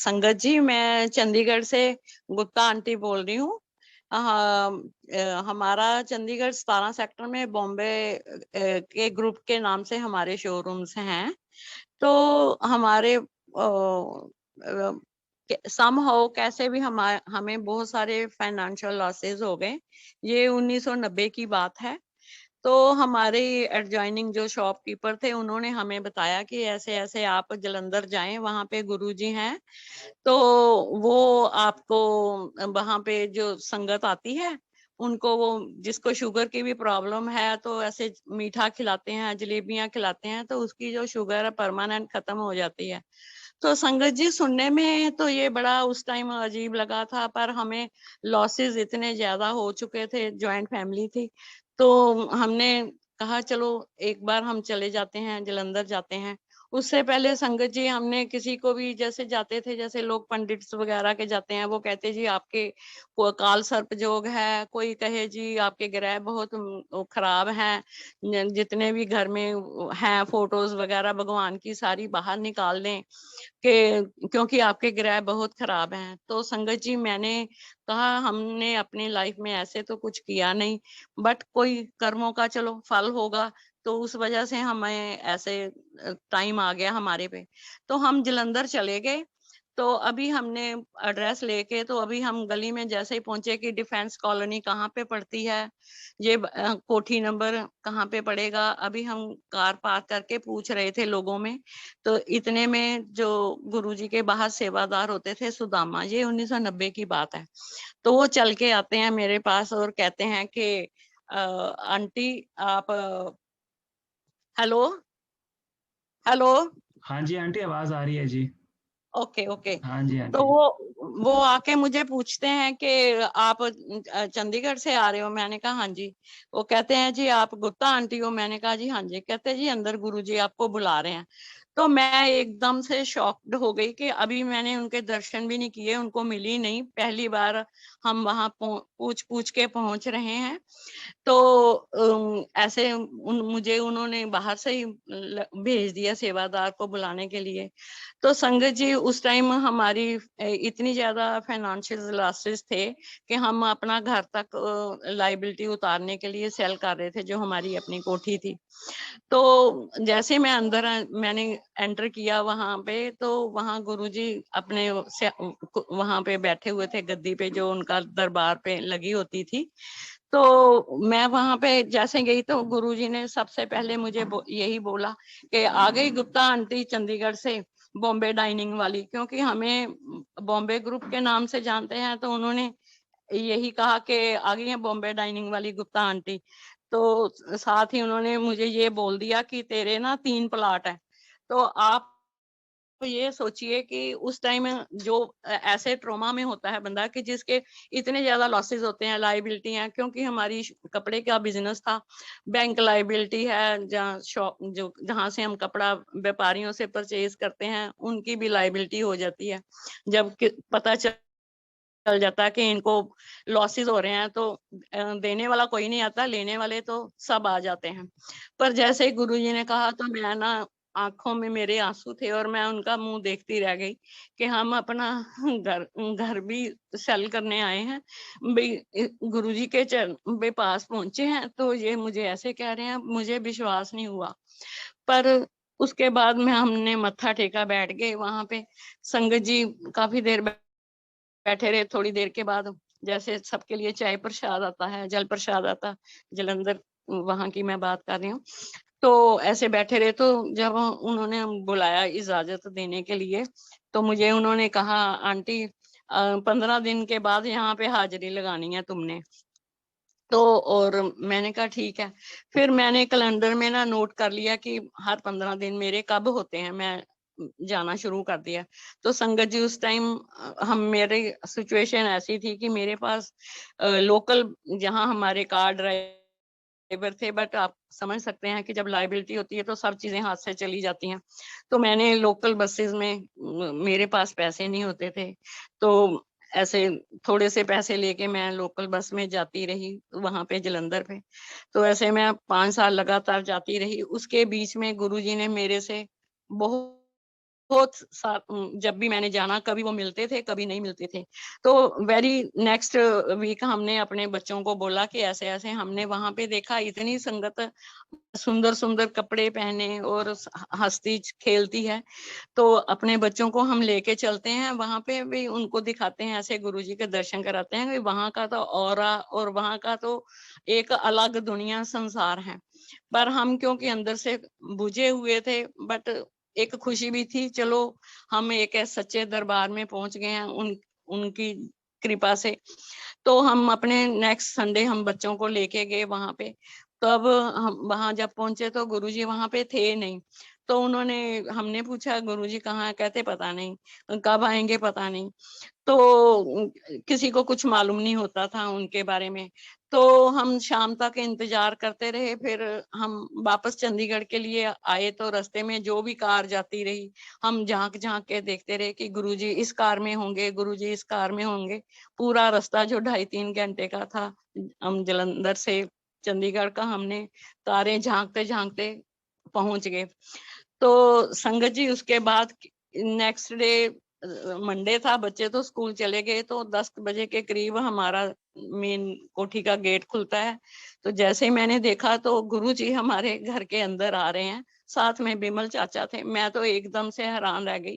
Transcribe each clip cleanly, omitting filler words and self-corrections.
संगत जी, मैं चंडीगढ़ से गुप्ता आंटी बोल रही हूँ। हमारा चंडीगढ़ 17 सेक्टर में बॉम्बे के ग्रुप के नाम से हमारे शोरूम्स हैं। तो हमारे समहाउ कैसे भी हमें बहुत सारे फाइनेंशियल लॉसेस हो गए। ये 1990 की बात है। तो हमारे एडजॉइनिंग जो शॉपकीपर थे, उन्होंने हमें बताया कि ऐसे ऐसे आप जलंधर जाएं, वहां पे गुरुजी हैं, तो वो आपको वहां पे जो संगत आती है उनको, वो जिसको शुगर की भी प्रॉब्लम है, तो ऐसे मीठा खिलाते हैं, जलेबियां खिलाते हैं, तो उसकी जो शुगर है परमानेंट खत्म हो जाती है। तो संगत जी, सुनने में तो ये बड़ा उस टाइम अजीब लगा था, पर हमें लॉसेस इतने ज्यादा हो चुके थे, जॉइंट फैमिली थी, तो हमने कहा चलो एक बार हम चले जाते हैं, जलंधर जाते हैं। उससे पहले संगत जी, हमने किसी को भी जैसे जाते थे, जैसे लोग पंडित्स वगैरह के जाते हैं, वो कहते जी आपके काल सर्प जोग है, कोई कहे जी आपके ग्रह बहुत खराब हैं, जितने भी घर में हैं फोटोज वगैरह भगवान की सारी बाहर निकाल दें, कि क्योंकि आपके ग्रह बहुत खराब हैं। तो संगत जी, मैंने कहा हमने अपनी लाइफ में ऐसे तो कुछ किया नहीं, बट कोई कर्मों का चलो फल होगा, तो उस वजह से हमें ऐसे टाइम आ गया हमारे पे। तो हम जलंधर चले गए। तो अभी हमने एड्रेस लेके, तो अभी हम गली में जैसे ही पहुंचे कि डिफेंस कॉलोनी कहाँ पे पड़ती है, ये कोठी नंबर कहाँ पे पड़ेगा, अभी हम कार पार्क करके पूछ रहे थे लोगों में। तो इतने में जो गुरुजी के बाहर सेवादार होते थे सुदामा, ये 1990 की बात है, तो वो चल के आते हैं मेरे पास और कहते हैं कि आंटी आप, हेलो, हेलो, हाँ जी आंटी, आवाज आ रही है जी। Okay okay. हाँ जी तो आंटी। वो आके मुझे पूछते हैं कि आप चंडीगढ़ से आ रहे हो, मैंने कहा हाँ जी। वो कहते हैं जी आप गुप्ता आंटी हो, मैंने कहा जी हाँ जी। कहते हैं जी अंदर गुरुजी आपको बुला रहे हैं। तो मैं एकदम से शॉक्ड हो गई कि अभी मैंने उनके दर्शन भी नहीं किए, उनको मिली नहीं, पहली बार हम वहां पूछ पूछ के पहुंच रहे हैं। तो ऐसे मुझे उन्होंने बाहर से ही भेज दिया सेवादार को बुलाने के लिए। तो संगत जी, उस टाइम हमारी इतनी ज्यादा फाइनेंशियल लॉसेस थे कि हम अपना घर तक लाइबिलिटी उतारने के लिए सेल कर रहे थे, जो हमारी अपनी कोठी थी। तो जैसे मैं अंदर मैंने एंटर किया वहां पे, तो वहां गुरुजी अपने वहां पे बैठे हुए थे गद्दी पे, जो उनका दरबार पे लगी होती थी। तो मैं वहां पे जैसे गई, तो गुरुजी ने सबसे पहले मुझे यही बोला कि आ गई गुप्ता आंटी चंडीगढ़ से, बॉम्बे डाइनिंग वाली, क्योंकि हमें बॉम्बे ग्रुप के नाम से जानते हैं, तो उन्होंने यही कहा कि आ गई है बॉम्बे डाइनिंग वाली गुप्ता आंटी। तो साथ ही उन्होंने मुझे ये बोल दिया कि तेरे ना 3 प्लाट है। तो आप ये सोचिए कि उस टाइम जो ऐसे ट्रोमा में होता है बंदा, कि जिसके इतने ज्यादा लॉसेस होते हैं, लाइबिलिटी है, क्योंकि हमारी कपड़े का बिजनेस था, बैंक लाइबिलिटी है, जहाँ शॉप जो जहाँ से हम कपड़ा व्यापारियों से परचेज करते हैं, उनकी भी लाइबिलिटी हो जाती है। जब पता चल जाता है कि इनको लॉसेस हो रहे हैं, तो देने वाला कोई नहीं आता, लेने वाले तो सब आ जाते हैं। पर जैसे ही गुरुजी ने कहा, तो मैं ना, आंखों में मेरे आंसू थे और मैं उनका मुंह देखती रह गई कि हम अपना घर घर भी सेल करने आए हैं, गुरुजी के चरण पे पास पहुंचे हैं, तो ये मुझे ऐसे कह रहे हैं, मुझे विश्वास नहीं हुआ। पर उसके बाद में हमने मत्था टेका, बैठ गए वहां पे। संगत जी काफी देर बैठे रहे। थोड़ी देर के बाद जैसे सबके लिए चाय प्रसाद आता है, जल प्रसाद आता, जलंधर वहां की मैं बात कर रही हूँ, तो ऐसे बैठे रहे। तो जब उन्होंने बुलाया इजाजत देने के लिए, तो मुझे उन्होंने कहा आंटी 15 दिन के बाद यहाँ पे हाजिरी लगानी है तुमने। तो और मैंने कहा ठीक है। फिर मैंने कैलेंडर में ना नोट कर लिया कि हर 15 दिन मेरे कब होते हैं, मैं जाना शुरू कर दिया। तो संगत जी, उस टाइम हम मेरी सिचुएशन ऐसी थी कि मेरे पास लोकल, जहाँ हमारे कार ड्राइवर थे, बट आप समझ सकते हैं कि जब लाइबिलिटी होती है तो सब चीजें हाथ से चली जाती हैं। तो मैंने लोकल बसेस में, मेरे पास पैसे नहीं होते थे, तो ऐसे थोड़े से पैसे लेके मैं लोकल बस में जाती रही वहां पे जलंधर पे। तो ऐसे मैं 5 साल लगातार जाती रही। उसके बीच में गुरुजी ने मेरे से बहुत जब भी मैंने जाना कभी वो मिलते थे, कभी नहीं मिलते थे। तो वेरी नेक्स्ट वीक हमने अपने बच्चों को बोला कि ऐसे ऐसे हमने वहां पे देखा, इतनी संगत सुंदर सुंदर कपड़े पहने और हंसती खेलती है, तो अपने बच्चों को हम लेके चलते हैं वहां पे भी, उनको दिखाते हैं, ऐसे गुरुजी के दर्शन कराते हैं। वहां का तो ऑरा और वहां का तो एक अलग दुनिया संसार है। पर हम क्योंकि अंदर से बुझे हुए थे, बट एक खुशी भी थी, चलो हम एक सच्चे दरबार में पहुंच गए हैं उनकी कृपा से। तो हम अपने नेक्स्ट संडे हम बच्चों को लेके गए वहां पे। तब हम वहां जब पहुंचे तो गुरुजी वहां पे थे नहीं। तो हमने पूछा गुरुजी कहाँ है, कहते पता नहीं, कब आएंगे पता नहीं। तो किसी को कुछ मालूम नहीं होता था उनके बारे में। तो हम शाम तक इंतजार करते रहे, फिर हम वापस चंडीगढ़ के लिए आए। तो रास्ते में जो भी कार जाती रही, हम झांक झांक के देखते रहे कि गुरुजी इस कार में होंगे, गुरुजी इस कार में होंगे। पूरा रास्ता जो 2.5-3 घंटे का था, हम जलंधर से चंडीगढ़ का, हमने कारें झांकते झांकते पहुंच गए। तो संगत जी उसके बाद नेक्स्ट डे मंडे था, बच्चे तो स्कूल चले गए। तो 10 बजे के करीब हमारा मेन कोठी का गेट खुलता है। तो जैसे ही मैंने देखा तो गुरुजी हमारे घर के अंदर आ रहे हैं, साथ में बिमल चाचा थे। मैं तो एकदम से हैरान रह गई,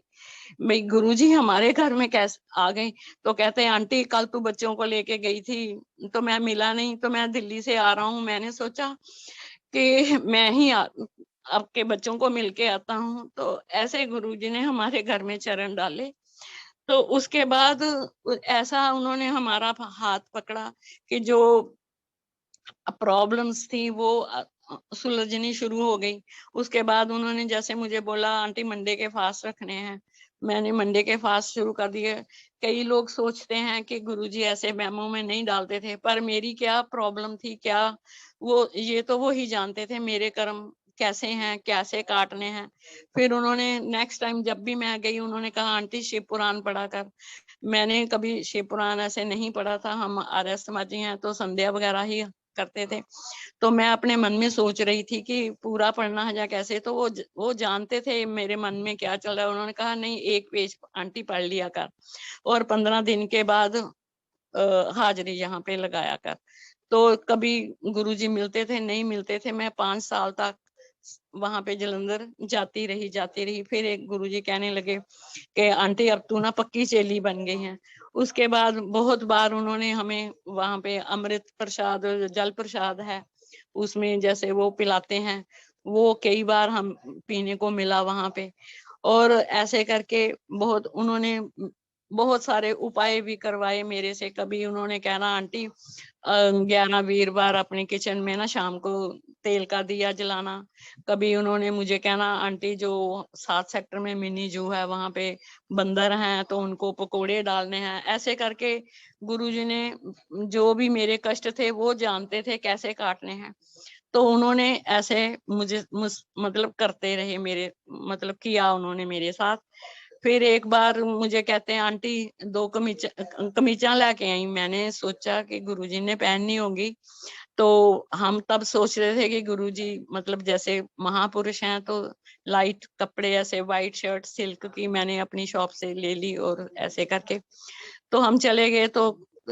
भाई गुरुजी हमारे घर में कैसे आ गए। तो कहते हैं आंटी कल तू बच्चों को लेके गई थी तो मैं मिला नहीं, तो मैं दिल्ली से आ रहा हूँ। मैंने सोचा कि मैं ही आपके बच्चों को मिलके आता हूँ। तो ऐसे गुरुजी ने हमारे घर में चरण डाले। तो उसके बाद ऐसा उन्होंने हमारा हाथ पकड़ा कि जो प्रॉब्लम्स थी वो सुलझनी शुरू हो गई। उसके बाद उन्होंने जैसे मुझे बोला आंटी मंडे के फास्ट रखने हैं, मैंने मंडे के फास्ट शुरू कर दिए। कई लोग सोचते हैं कि गुरुजी ऐसे मेमो में नहीं डालते थे, पर मेरी क्या प्रॉब्लम थी, क्या वो ये तो वो ही जानते थे मेरे कर्म कैसे हैं, कैसे काटने हैं। फिर उन्होंने नेक्स्ट टाइम जब भी मैं गई, उन्होंने कहा आंटी शिव पुराण पढ़ा कर। मैंने कभी शिव पुराण ऐसे नहीं पढ़ा था, हम आर्य समाजी हैं तो संध्या वगैरह ही करते थे। तो मैं अपने मन में सोच रही थी कि पूरा पढ़ना है या कैसे। तो वो जानते थे मेरे मन में क्या चल रहा है। उन्होंने कहा नहीं, एक पेज आंटी पढ़ लिया कर और 15 दिन के बाद हाजिरी यहाँ पे लगाया कर। तो कभी गुरुजी मिलते थे, नहीं मिलते थे। मैं 5 साल तक वहां पे जलंधर जाती रही। फिर एक गुरुजी कहने लगे कि आंटी अब तू ना पक्की चेली बन गई है। उसके बाद बहुत बार उन्होंने हमें वहां पे अमृत प्रसाद, जल प्रसाद है उसमें जैसे वो पिलाते हैं, वो कई बार हम पीने को मिला वहां पे। और ऐसे करके उन्होंने बहुत सारे उपाय भी करवाए मेरे से। कभी उन्होंने कहना आंटी 11 वीरवार अपने किचन में ना शाम को तेल का दिया जलाना। कभी उन्होंने मुझे कहना आंटी जो 7 सेक्टर में मिनी जू है वहां पे बंदर हैं तो उनको पकोड़े डालने हैं। ऐसे करके गुरुजी ने जो भी मेरे कष्ट थे वो जानते थे कैसे काटने हैं। तो उन्होंने ऐसे मतलब करते रहे मेरे, मतलब किया उन्होंने मेरे साथ। फिर एक बार मुझे कहते हैं आंटी 2 कमीचा लेके आई। मैंने सोचा कि गुरुजी ने पहननी होगी। तो हम तब सोच रहे थे कि गुरुजी मतलब जैसे महापुरुष हैं तो लाइट कपड़े, ऐसे व्हाइट शर्ट सिल्क की मैंने अपनी शॉप से ले ली और ऐसे करके तो हम चले गए। तो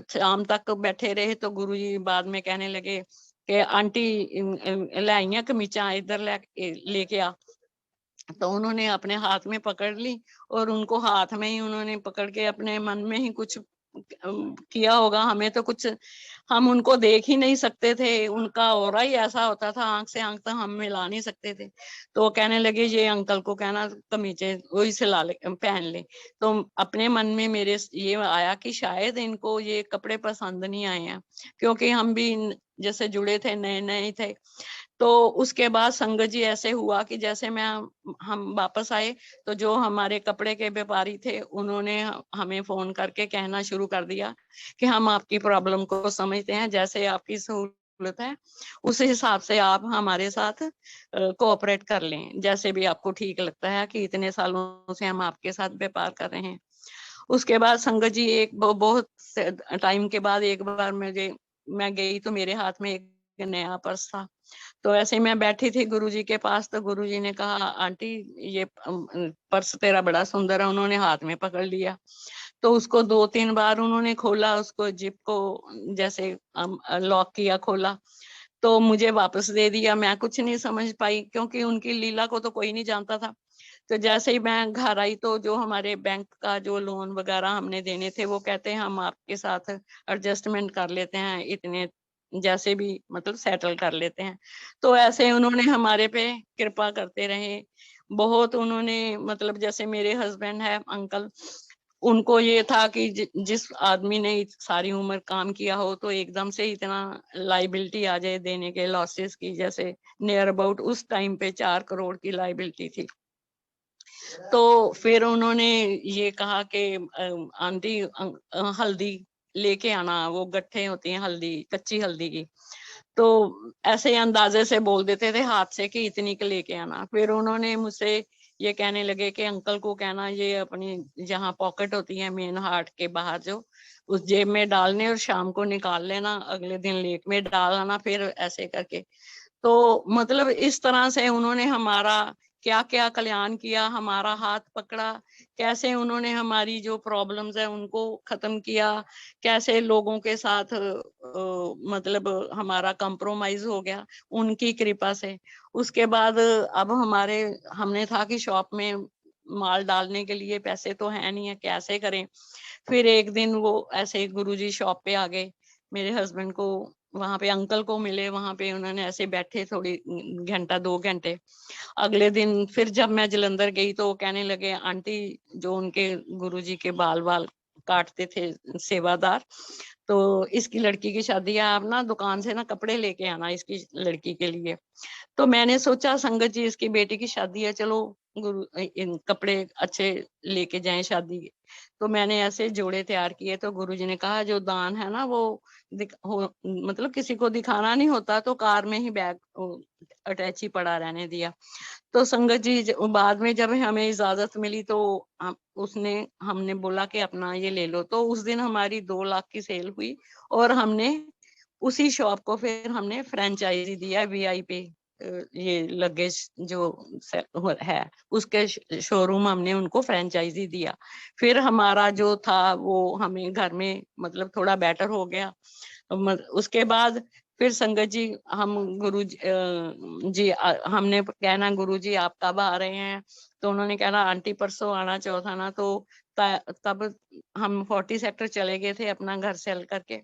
शाम तक बैठे रहे। तो गुरुजी बाद में कहने लगे कि आंटी लाइया कमीचा इधर लेके आ। तो उन्होंने अपने हाथ में पकड़ ली और उनको हाथ में ही उन्होंने पकड़ के अपने मन में ही कुछ किया होगा। हमें तो कुछ, हम उनको देख ही नहीं सकते थे, उनका ऑरा ही ऐसा होता था, आंख से आंख तक हम मिला नहीं सकते थे। तो वो कहने लगे ये अंकल को कहना कमीचे वही सिला ले, पहन ले। तो अपने मन में मेरे ये आया कि शायद इनको ये कपड़े पसंद नहीं आए हैं, क्योंकि हम भी जैसे जुड़े थे, नए नए थे। तो उसके बाद संगत जी ऐसे हुआ कि जैसे हम वापस आए तो जो हमारे कपड़े के व्यापारी थे उन्होंने हमें फोन करके कहना शुरू कर दिया कि हम आपकी प्रॉब्लम को समझते हैं, जैसे आपकी सहूलत है उस हिसाब से आप हमारे साथ कोऑपरेट कर लें, जैसे भी आपको ठीक लगता है कि इतने सालों से हम आपके साथ व्यापार कर रहे हैं। उसके बाद संगत जी एक बहुत टाइम के बाद एक बार मैं गई तो मेरे हाथ में एक नया पर्स था। तो ऐसे ही मैं बैठी थी गुरुजी के पास, तो गुरुजी ने कहा आंटी ये पर्स तेरा बड़ा सुंदर है। उन्होंने हाथ में पकड़ लिया, तो उसको 2-3 बार उन्होंने खोला, उसको जिप को जैसे लॉक किया, खोला, तो मुझे वापस दे दिया। मैं कुछ नहीं समझ पाई, क्योंकि उनकी लीला को तो कोई नहीं जानता था। तो जैसे ही मैं घर आई, तो जो हमारे बैंक का जो लोन वगैरह हमने देने थे, वो कहते हैं हम आपके साथ एडजस्टमेंट कर लेते हैं, इतने जैसे भी मतलब सेटल कर लेते हैं। तो ऐसे उन्होंने हमारे पे कृपा करते रहे बहुत। उन्होंने मतलब जैसे मेरे हस्बैंड है अंकल, उनको ये था कि जिस आदमी ने सारी उम्र काम किया हो, तो एकदम से इतना लाइबिलिटी आ जाए देने के लॉसेस की, जैसे नियर अबाउट उस टाइम पे 4 करोड़ की लाइबिलिटी थी। तो फिर उन्होंने ये कहा कि आंटी हल्दी लेके आना, वो गट्ठे होती हैं हल्दी, कच्ची हल्दी की। तो ऐसे अंदाजे से बोल देते थे हाथ से कि इतनी के लेके आना। फिर उन्होंने मुझसे ये कहने लगे कि अंकल को कहना ये अपनी जहाँ पॉकेट होती है मेन हार्ट के बाहर, जो उस जेब में डालने और शाम को निकाल लेना, अगले दिन लेक में डाल आना। फिर ऐसे करके तो मतलब इस तरह से उन्होंने हमारा क्या क्या कल्याण किया, हमारा हाथ पकड़ा, कैसे उन्होंने हमारी जो प्रॉब्लम्स है उनको खत्म किया, कैसे लोगों के साथ मतलब हमारा कंप्रोमाइज हो गया उनकी कृपा से। उसके बाद अब हमने था कि शॉप में माल डालने के लिए पैसे तो है नहीं है, कैसे करें। फिर एक दिन वो ऐसे गुरुजी शॉप पे आ गए, मेरे हस्बैंड को वहां पे अंकल को मिले, वहां पे उन्होंने ऐसे बैठे थोड़ी घंटा 2 घंटे। अगले दिन फिर जब मैं जलंधर गई, तो वो कहने लगे आंटी, जो उनके गुरुजी के बाल बाल काटते थे सेवादार, तो इसकी लड़की की शादी है, आप ना दुकान से ना कपड़े लेके आना इसकी लड़की के लिए। तो मैंने सोचा संगत जी इसकी बेटी की शादी है, चलो गुरु इन कपड़े अच्छे लेके जाएं शादी के। तो मैंने ऐसे जोड़े तैयार किए। तो गुरुजी ने कहा जो दान है ना वो मतलब किसी को दिखाना नहीं होता, तो कार में ही बैग अटैच ही पड़ा रहने दिया। तो संगत जी बाद में जब हमें इजाजत मिली, तो उसने हमने बोला कि अपना ये ले लो। तो उस दिन हमारी 2 लाख की सेल हुई, और हमने उसी शॉप को फिर हमने फ्रेंचाइजी दिया, वीआईपी ये लगेज जो है उसके शोरूम हमने उनको फ्रेंचाइजी दिया। फिर हमारा जो था वो हमें घर में मतलब थोड़ा बेटर हो गया। उसके बाद फिर संगत जी हम गुरु जी हमने कहना गुरु जी आप कब आ रहे हैं, तो उन्होंने कहना आंटी परसों आना चौथा ना। तो तब हम 40 सेक्टर चले गए थे अपना घर सेल करके।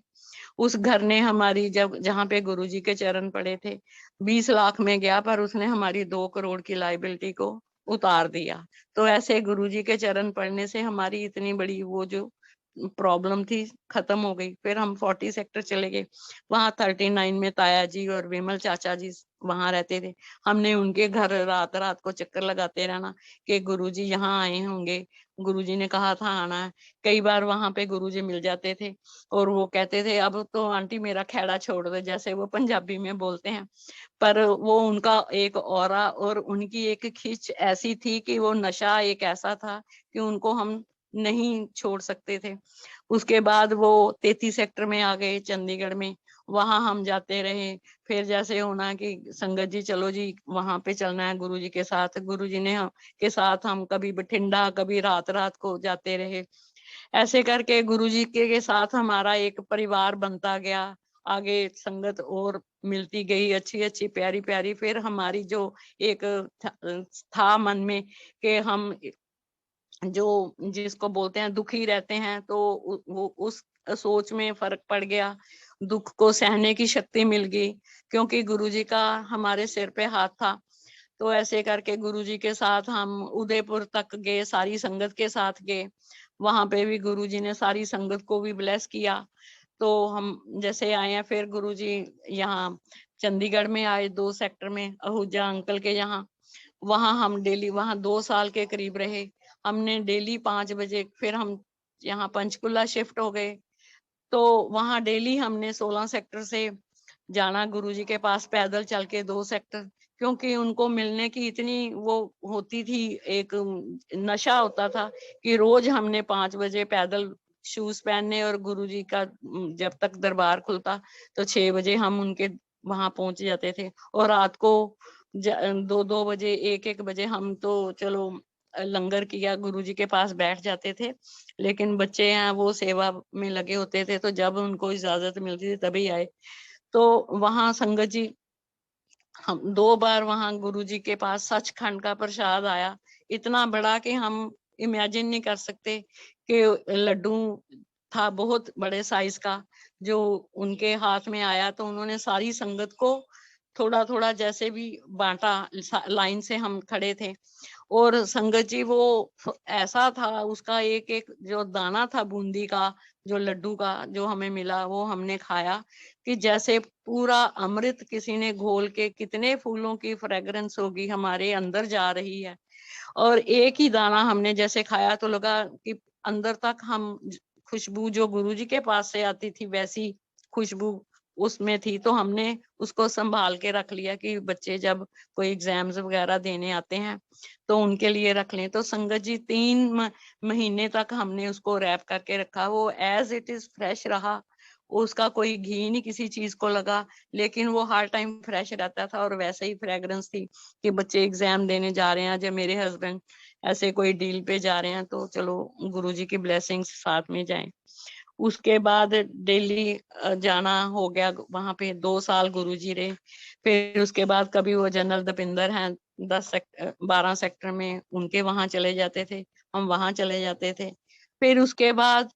उस घर ने हमारी जब जहाँ पे गुरुजी के चरण पड़े थे 20 लाख में गया, पर उसने हमारी 2 करोड़ की लाइबिलिटी को उतार दिया। तो ऐसे गुरुजी के चरण पड़ने से हमारी इतनी बड़ी वो जो प्रॉब्लम थी खत्म हो गई। फिर हम 40 सेक्टर चले गए, वहां 39 में ताया जी और विमल चाचा जी वहां रहते थे। हमने उनके घर रात रात को चक्कर लगाते रहना कि गुरुजी यहाँ आए होंगे, गुरुजी ने कहा था आना है। कई बार वहां पे गुरुजी मिल जाते थे, और वो कहते थे अब तो आंटी मेरा खेड़ा छोड़ दो, जैसे वो पंजाबी में बोलते हैं। पर वो उनका एक ऑरा और उनकी एक खींच ऐसी थी कि वो नशा एक ऐसा था कि उनको हम नहीं छोड़ सकते थे। उसके बाद वो 33 सेक्टर में आ गए चंडीगढ़ में, वहां हम जाते रहे। फिर जैसे होना कि संगत जी चलो जी वहां पे चलना है गुरुजी के साथ, गुरुजी ने हम के साथ हम कभी बठिंडा कभी रात रात को जाते रहे। ऐसे करके गुरुजी के साथ हमारा एक परिवार बनता गया। आगे संगत और मिलती गई अच्छी अच्छी प्यारी प्यारी। फिर हमारी जो एक था मन में कि हम जो जिसको बोलते हैं दुखी रहते हैं, तो वो उस सोच में फर्क पड़ गया, दुख को सहने की शक्ति मिल गई, क्योंकि गुरुजी का हमारे सिर पे हाथ था। तो ऐसे करके गुरुजी के साथ हम उदयपुर तक गए, सारी संगत के साथ गए। वहां पे भी गुरुजी ने सारी संगत को भी ब्लेस किया। तो हम जैसे आए हैं, फिर गुरुजी यहाँ चंडीगढ़ में आए 2 सेक्टर में आहूजा अंकल के यहाँ। वहां हम डेली वहां 2 साल के करीब रहे। हमने डेली 5 बजे फिर हम यहाँ पंचकुला शिफ्ट हो गए। तो वहां डेली हमने 16 सेक्टर से जाना गुरुजी के पास पैदल चल के 2 सेक्टर, क्योंकि उनको मिलने की इतनी वो होती थी, एक नशा होता था कि रोज हमने 5 बजे पैदल शूज पहनने, और गुरुजी का जब तक दरबार खुलता तो 6 बजे हम उनके वहां पहुंच जाते थे। और रात को 2-2 बजे 1-1 बजे हम तो चलो लंगर किया गुरुजी के पास बैठ जाते थे, लेकिन बच्चे हैं वो सेवा में लगे होते थे, तो जब उनको इजाजत मिलती थी तभी आए। तो वहां संगत जी, हम 2 बार वहां गुरुजी के पास सचखंड का प्रसाद आया, इतना बड़ा कि हम इमेजिन नहीं कर सकते, कि लड्डू था बहुत बड़े साइज का, जो उनके हाथ में आया तो उन्होंने सारी संगत को थोड़ा थोड़ा जैसे भी बांटा, लाइन से हम खड़े थे। और संगत जी वो ऐसा था, उसका एक एक जो दाना था बूंदी का, जो लड्डू का जो हमें मिला वो हमने खाया, कि जैसे पूरा अमृत किसी ने घोल के, कितने फूलों की फ्रेग्रेंस होगी हमारे अंदर जा रही है। और एक ही दाना हमने जैसे खाया तो लगा कि अंदर तक हम खुशबू जो गुरुजी के पास से आती थी वैसी खुशबू उसमें थी। तो हमने उसको संभाल के रख लिया कि बच्चे जब कोई एग्जाम्स वगैरह देने आते हैं तो उनके लिए रख लें। तो संगत जी 3 महीने तक हमने उसको रैप करके रखा, वो एज इट इज फ्रेश रहा, उसका कोई घी नहीं किसी चीज को लगा, लेकिन वो हर टाइम फ्रेश रहता था। और वैसे ही फ्रेग्रेंस थी कि बच्चे एग्जाम देने जा रहे हैं, जब मेरे हस्बैंड ऐसे कोई डील पे जा रहे हैं तो चलो गुरुजी की ब्लेसिंग्स साथ में जाएं। उसके बाद दिल्ली जाना हो गया, वहां पे 2 साल गुरुजी रहे। फिर उसके बाद कभी वो जनरल दपिंदर हैं 12 सेक्टर में, उनके वहां चले जाते थे, हम वहां चले जाते थे। फिर उसके बाद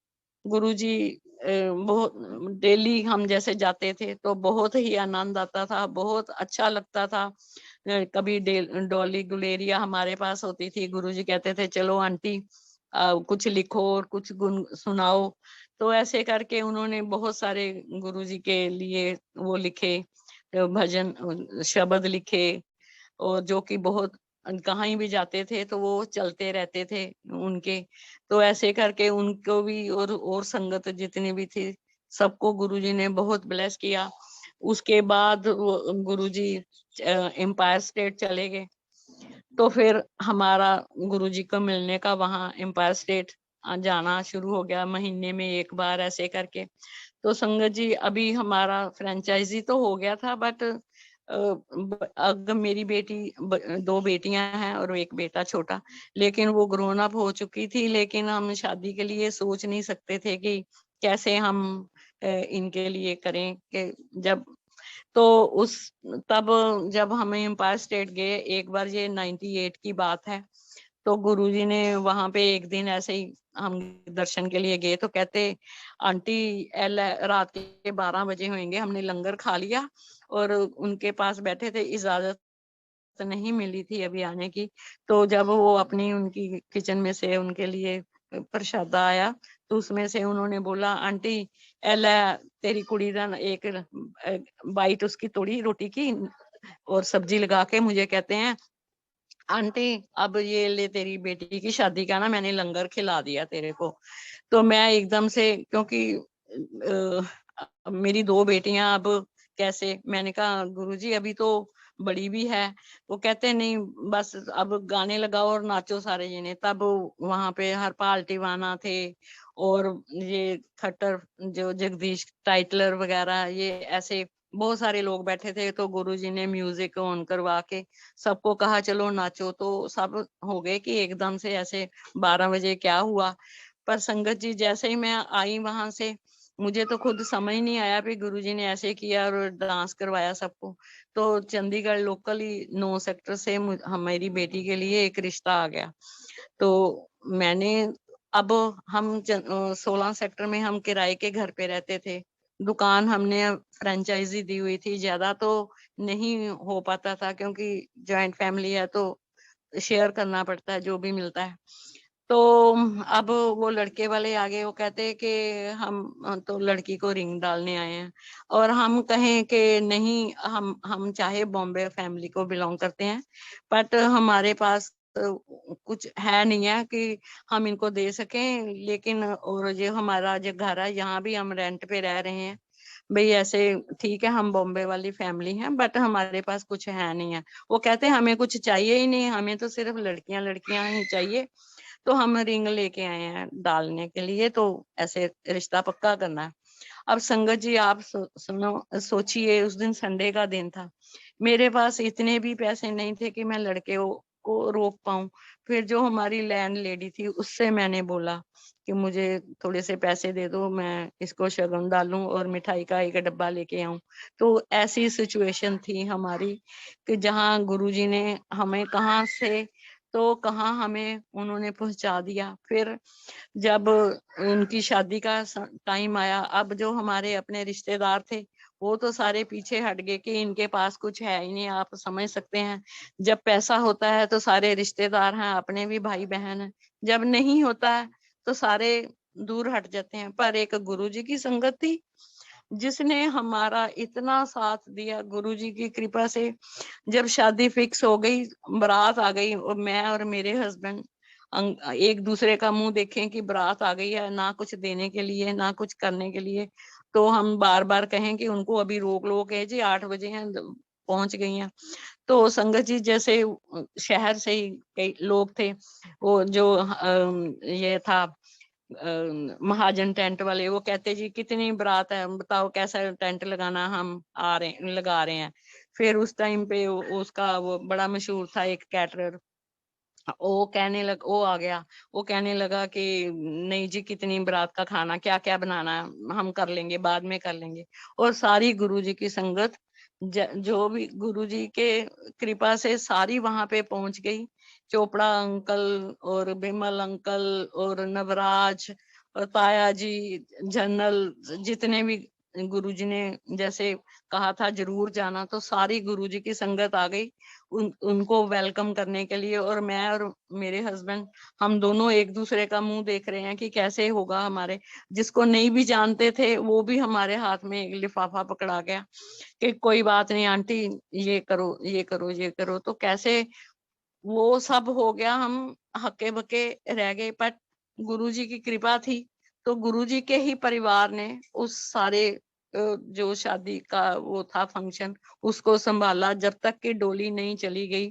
गुरुजी बहुत डेली हम जैसे जाते थे तो बहुत ही आनंद आता था, बहुत अच्छा लगता था। कभी डॉली गुलेरिया हमारे पास होती थी, गुरुजी कहते थे चलो आंटी कुछ लिखो और कुछ गुन सुनाओ। तो ऐसे करके उन्होंने बहुत सारे गुरुजी के लिए वो लिखे, भजन शब्द लिखे, और जो कि बहुत कहीं भी जाते थे तो वो चलते रहते थे उनके। तो ऐसे करके उनको भी और संगत जितनी भी थी सबको गुरुजी ने बहुत ब्लेस किया। उसके बाद गुरुजी एम्पायर स्टेट चले गए, तो फिर हमारा गुरुजी को मिलने का वहां एम्पायर स्टेट जाना शुरू हो गया, महीने में 1 बार ऐसे करके। तो संगत जी अभी हमारा फ्रेंचाइजी तो हो गया था, बट अगर मेरी बेटी 2 बेटियां हैं और एक बेटा छोटा, लेकिन वो ग्रोन अप हो चुकी थी, लेकिन हम शादी के लिए सोच नहीं सकते थे कि कैसे हम इनके लिए करें कि जब तो उस तब जब हम एम्पायर स्टेट गए एक बार, ये 98 की बात है, तो गुरुजी ने वहां पे एक दिन ऐसे ही हम दर्शन के लिए गए तो कहते आंटी रात के 12 बजे होंगे, हमने लंगर खा लिया और उनके पास बैठे थे, इजाजत नहीं मिली थी अभी आने की। तो जब वो अपनी उनकी किचन में से उनके लिए प्रसाद आया तो उसमें से उन्होंने बोला आंटी एला तेरी कुड़ी दा एक बाइट उसकी तोड़ी रोटी की और सब्जी लगा के मुझे कहते हैं आंटी अब ये ले तेरी बेटी की शादी का ना मैंने लंगर खिला दिया तेरे को। तो मैं एकदम से, क्योंकि मेरी 2 बेटियां अब कैसे, मैंने कहा गुरुजी अभी तो बड़ी भी है। वो कहते नहीं बस अब गाने लगाओ और नाचो सारे जने। तब वहां पे हरपाल टिवाना थे और ये खट्टर जो जगदीश टाइटलर वगैरह, ये ऐसे बहुत सारे लोग बैठे थे। तो गुरुजी ने म्यूजिक ऑन करवा के सबको कहा चलो नाचो, तो सब हो गए कि एकदम से ऐसे 12 बजे क्या हुआ। पर संगत जी जैसे ही मैं आई वहां से, मुझे तो खुद समझ नहीं आया कि गुरुजी ने ऐसे किया और डांस करवाया सबको। तो चंडीगढ़ लोकल ही 9 सेक्टर से हमारी बेटी के लिए एक रिश्ता आ गया। तो मैंने अब हम 16 सेक्टर में हम किराए के घर पे रहते थे, दुकान हमने फ्रेंचाइजी दी हुई थी, ज्यादा तो नहीं हो पाता था क्योंकि जॉइंट फैमिली है तो शेयर करना पड़ता है जो भी मिलता है। तो अब वो लड़के वाले आगे वो कहते हैं कि हम तो लड़की को रिंग डालने आए हैं, और हम कहें कि नहीं, हम चाहे बॉम्बे फैमिली को बिलोंग करते हैं, बट हमारे पास कुछ है नहीं है कि हम इनको दे सकें। लेकिन और ये हमारा जो घर है यहाँ भी हम रेंट पे रह रहे हैं भाई, ऐसे ठीक है हम बॉम्बे वाली फैमिली हैं बट हमारे पास कुछ है नहीं है। वो कहते हैं हमें कुछ चाहिए ही नहीं, हमें तो सिर्फ लड़कियां लड़कियां ही चाहिए। तो हम रिंग लेके आए हैं डालने के लिए, तो ऐसे रिश्ता पक्का करना है। अब संगत जी आप सुनो, सोचिए उस दिन संडे का दिन था, मेरे पास इतने भी पैसे नहीं थे कि मैं लड़के को रोक पाऊं। फिर जो हमारी लैंड लेडी थी उससे मैंने बोला कि मुझे थोड़े से पैसे दे दो, मैं इसको शगुन डालूं और मिठाई का एक डब्बा लेके आऊं। तो ऐसी सिचुएशन थी हमारी कि जहाँ गुरुजी ने हमें कहाँ से तो कहाँ हमें उन्होंने पहुंचा दिया। फिर जब उनकी शादी का टाइम आया, अब जो हमारे अपने रिश्तेदार थे वो तो सारे पीछे हट गए कि इनके पास कुछ है ही नहीं। आप समझ सकते हैं, जब पैसा होता है तो सारे रिश्तेदार हैं, अपने भी भाई बहन हैं, जब नहीं होता है तो सारे दूर हट जाते हैं। पर एक गुरुजी की संगत थी जिसने हमारा इतना साथ दिया, गुरुजी की कृपा से। जब शादी फिक्स हो गई, बारात आ गई, और मैं और मेरे हस्बैंड एक दूसरे का मुंह देखें कि बारात आ गई है, ना कुछ देने के लिए ना कुछ करने के लिए, तो हम बार बार कहें कि उनको अभी रोक लो, कहे जी 8 बजे हैं, पहुंच गई हैं। तो संगत जी जैसे शहर से ही कई लोग थे, वो जो ये था महाजन टेंट वाले, वो कहते जी कितनी बारात है बताओ, कैसा टेंट लगाना, हम लगा रहे हैं। फिर उस टाइम पे उसका वो बड़ा मशहूर था एक कैटरर, वो आ गया, वो कहने लगा कि नहीं जी कितनी बारात का खाना, क्या क्या बनाना है हम कर लेंगे, बाद में कर लेंगे। और सारी गुरुजी की संगत जो भी गुरुजी के कृपा से सारी वहां पे पहुंच गई। चोपड़ा अंकल और बिमल अंकल और नवराज और ताया जी, जनरल, जितने भी गुरुजी ने जैसे कहा था जरूर जाना, तो सारी गुरुजी की संगत आ गई उनको वेलकम करने के लिए। और मैं और मेरे हस्बैंड, हम दोनों एक दूसरे का मुंह देख रहे हैं कि कैसे होगा। हमारे जिसको नहीं भी जानते थे वो भी हमारे हाथ में एक लिफाफा पकड़ा गया कि कोई बात नहीं आंटी, ये करो ये करो ये करो। तो कैसे वो सब हो गया, हम हक्के बक्के रह गए। पर गुरुजी की कृपा थी, तो गुरुजी के ही परिवार ने उस सारे जो शादी का वो था फंक्शन, उसको संभाला जब तक कि डोली नहीं चली गई।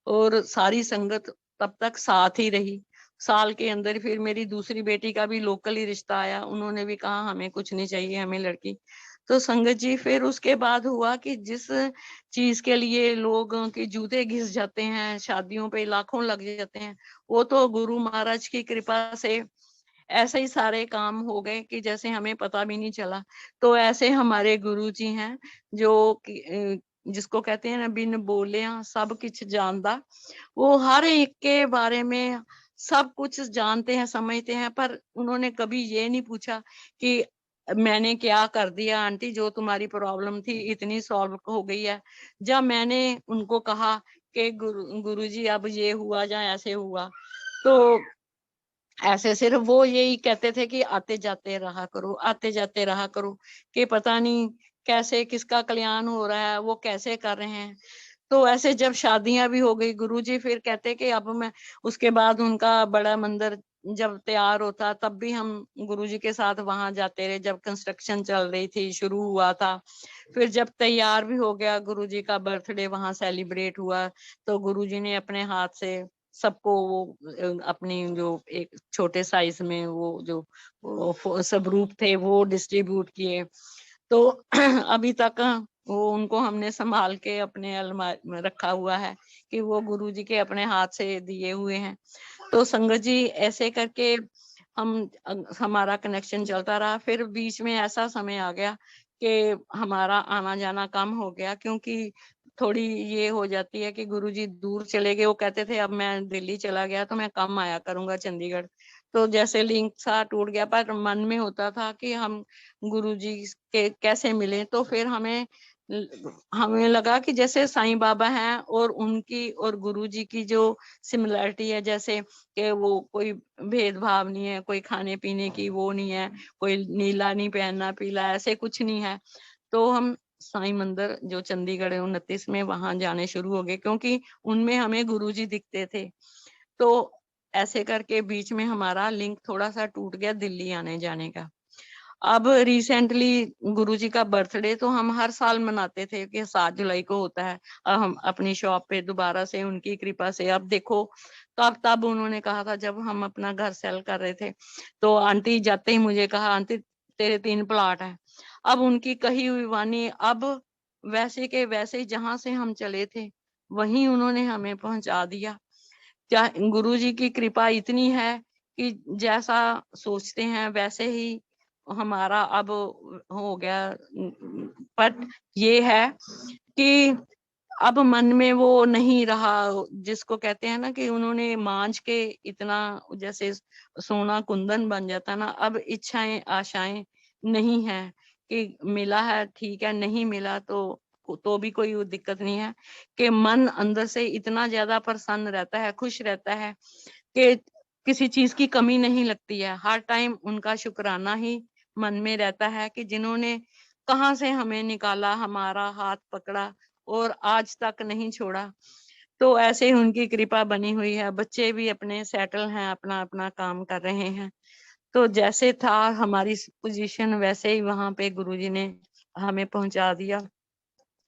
और सारी संगत तब तक साथ ही रही। साल के अंदर फिर मेरी दूसरी बेटी का भी लोकल ही रिश्ता आया, उन्होंने भी कहा हमें कुछ नहीं चाहिए, हमें लड़की। तो संगत जी फिर उसके बाद हुआ कि जिस चीज के लिए लोगों के जूते घिस जाते हैं, शादियों पे लाखों लग जाते हैं, वो तो गुरु महाराज की कृपा से ऐसे ही सारे काम हो गए कि जैसे हमें पता भी नहीं चला। तो ऐसे हमारे गुरु जी हैं जो जिसको कहते हैं ना बिन बोले सब कुछ जानदा। वो हर एक के बारे में सब कुछ जानते हैं, समझते हैं, पर उन्होंने कभी ये नहीं पूछा कि मैंने क्या कर दिया आंटी, जो तुम्हारी प्रॉब्लम थी इतनी सॉल्व हो गई है। जब मैंने उनको कहा कि गुरुजी अब ये हुआ या ऐसे हुआ, तो ऐसे सिर्फ वो यही कहते थे कि आते जाते रहा करो, आते जाते रहा करो, कि पता नहीं कैसे किसका कल्याण हो रहा है, वो कैसे कर रहे हैं। तो ऐसे जब शादियां भी हो गई, गुरुजी फिर कहते कि अब मैं, उसके बाद उनका बड़ा मंदिर जब तैयार होता तब भी हम गुरुजी के साथ वहां जाते रहे, जब कंस्ट्रक्शन चल रही थी, शुरू हुआ था। फिर जब तैयार भी हो गया, गुरुजी का बर्थडे वहां सेलिब्रेट हुआ, तो गुरुजी ने अपने हाथ से सबको वो अपनी जो एक छोटे साइज में वो जो स्वरूप थे वो डिस्ट्रीब्यूट किए। तो अभी तक वो उनको हमने संभाल के अपने अलमारी में रखा हुआ है कि वो गुरुजी के अपने हाथ से दिए हुए हैं। तो संगत जी ऐसे करके हम हमारा कनेक्शन चलता रहा। फिर बीच में ऐसा समय आ गया कि हमारा आना जाना कम हो गया, क्योंकि थोड़ी ये हो जाती है कि गुरुजी दूर चले गए। वो कहते थे अब मैं दिल्ली चला गया तो मैं कम आया करूंगा चंडीगढ़। तो जैसे लिंक सा टूट गया, पर मन में होता था कि हम गुरुजी के कैसे मिले। तो फिर हमें लगा कि जैसे साईं बाबा हैं और उनकी और गुरुजी की जो सिमिलरिटी है, जैसे कि वो कोई भेदभाव नहीं है, कोई खाने पीने की वो नहीं है, कोई नीला नहीं पहनना पीला, ऐसे कुछ नहीं है। तो हम साईं मंदिर जो चंडीगढ़ 29 में वहां जाने शुरू हो गए, क्योंकि उनमें हमें गुरुजी दिखते थे। तो ऐसे करके बीच में हमारा लिंक थोड़ा सा टूट गया दिल्ली आने जाने का। अब रिसेंटली गुरुजी का बर्थडे तो हम हर साल मनाते थे कि 7 जुलाई को होता है। अब हम अपनी शॉप पे दोबारा से उनकी कृपा से अब देखो तब उन्होंने कहा था, जब हम अपना घर सेल कर रहे थे, तो आंटी जाते ही मुझे कहा, आंटी तेरे 3 प्लाट हैं। अब उनकी कही हुई वाणी अब वैसे के वैसे जहां से हम चले थे वहीं उन्होंने हमें पहुंचा दिया। गुरु जी की कृपा इतनी है कि जैसा सोचते हैं वैसे ही हमारा अब हो गया। बट ये है कि अब मन में वो नहीं रहा, जिसको कहते हैं ना कि उन्होंने मांझ के इतना, जैसे सोना कुंदन बन जाता ना, अब इच्छाएं आशाएं नहीं है कि मिला है ठीक है, नहीं मिला तो भी कोई दिक्कत नहीं है, कि मन अंदर से इतना ज्यादा प्रसन्न रहता है, खुश रहता है कि किसी चीज की कमी नहीं लगती है। हर टाइम उनका शुक्राना ही मन में रहता है कि जिन्होंने कहाँ से हमें निकाला, हमारा हाथ पकड़ा और आज तक नहीं छोड़ा। तो ऐसे ही उनकी कृपा बनी हुई है। बच्चे भी अपने सेटल हैं, अपना अपना काम कर रहे हैं। तो जैसे था हमारी पोजीशन वैसे ही वहां पे गुरुजी ने हमें पहुंचा दिया।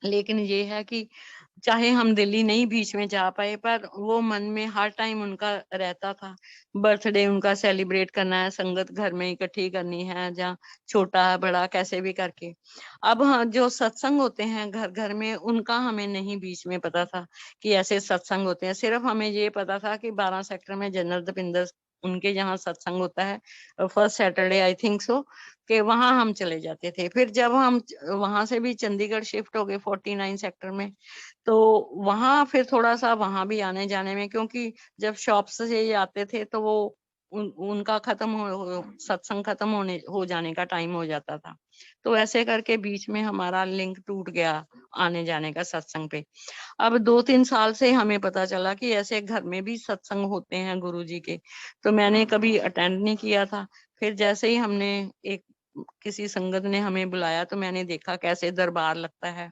लेकिन ये है कि चाहे हम दिल्ली नहीं बीच में जा पाए, पर वो मन में हर टाइम उनका रहता था। बर्थडे उनका सेलिब्रेट करना है, संगत घर में इकट्ठी करनी है, जहाँ छोटा बड़ा कैसे भी करके। अब हाँ, जो सत्संग होते हैं घर घर में, उनका हमें नहीं बीच में पता था कि ऐसे सत्संग होते हैं। सिर्फ हमें ये पता था कि 12 सेक्टर में जनरल दपिंदर उनके यहाँ सत्संग होता है, first Saturday I think so, कि वहां हम चले जाते थे। फिर जब हम वहां से भी चंडीगढ़ शिफ्ट हो गए 49 सेक्टर में, तो वहां फिर थोड़ा सा वहां भी आने जाने में, क्योंकि जब शॉप से ये आते थे तो वो उनका सत्संग खत्म हो जाने का टाइम हो जाता था। तो ऐसे करके बीच में हमारा लिंक टूट गया आने जाने का सत्संग पे। अब 2-3 साल से हमें पता चला कि ऐसे घर में भी सत्संग होते हैं गुरुजी के। तो मैंने कभी अटेंड नहीं किया था। फिर जैसे ही हमने एक किसी संगत ने हमें बुलाया तो मैंने देखा कैसे दरबार लगता है।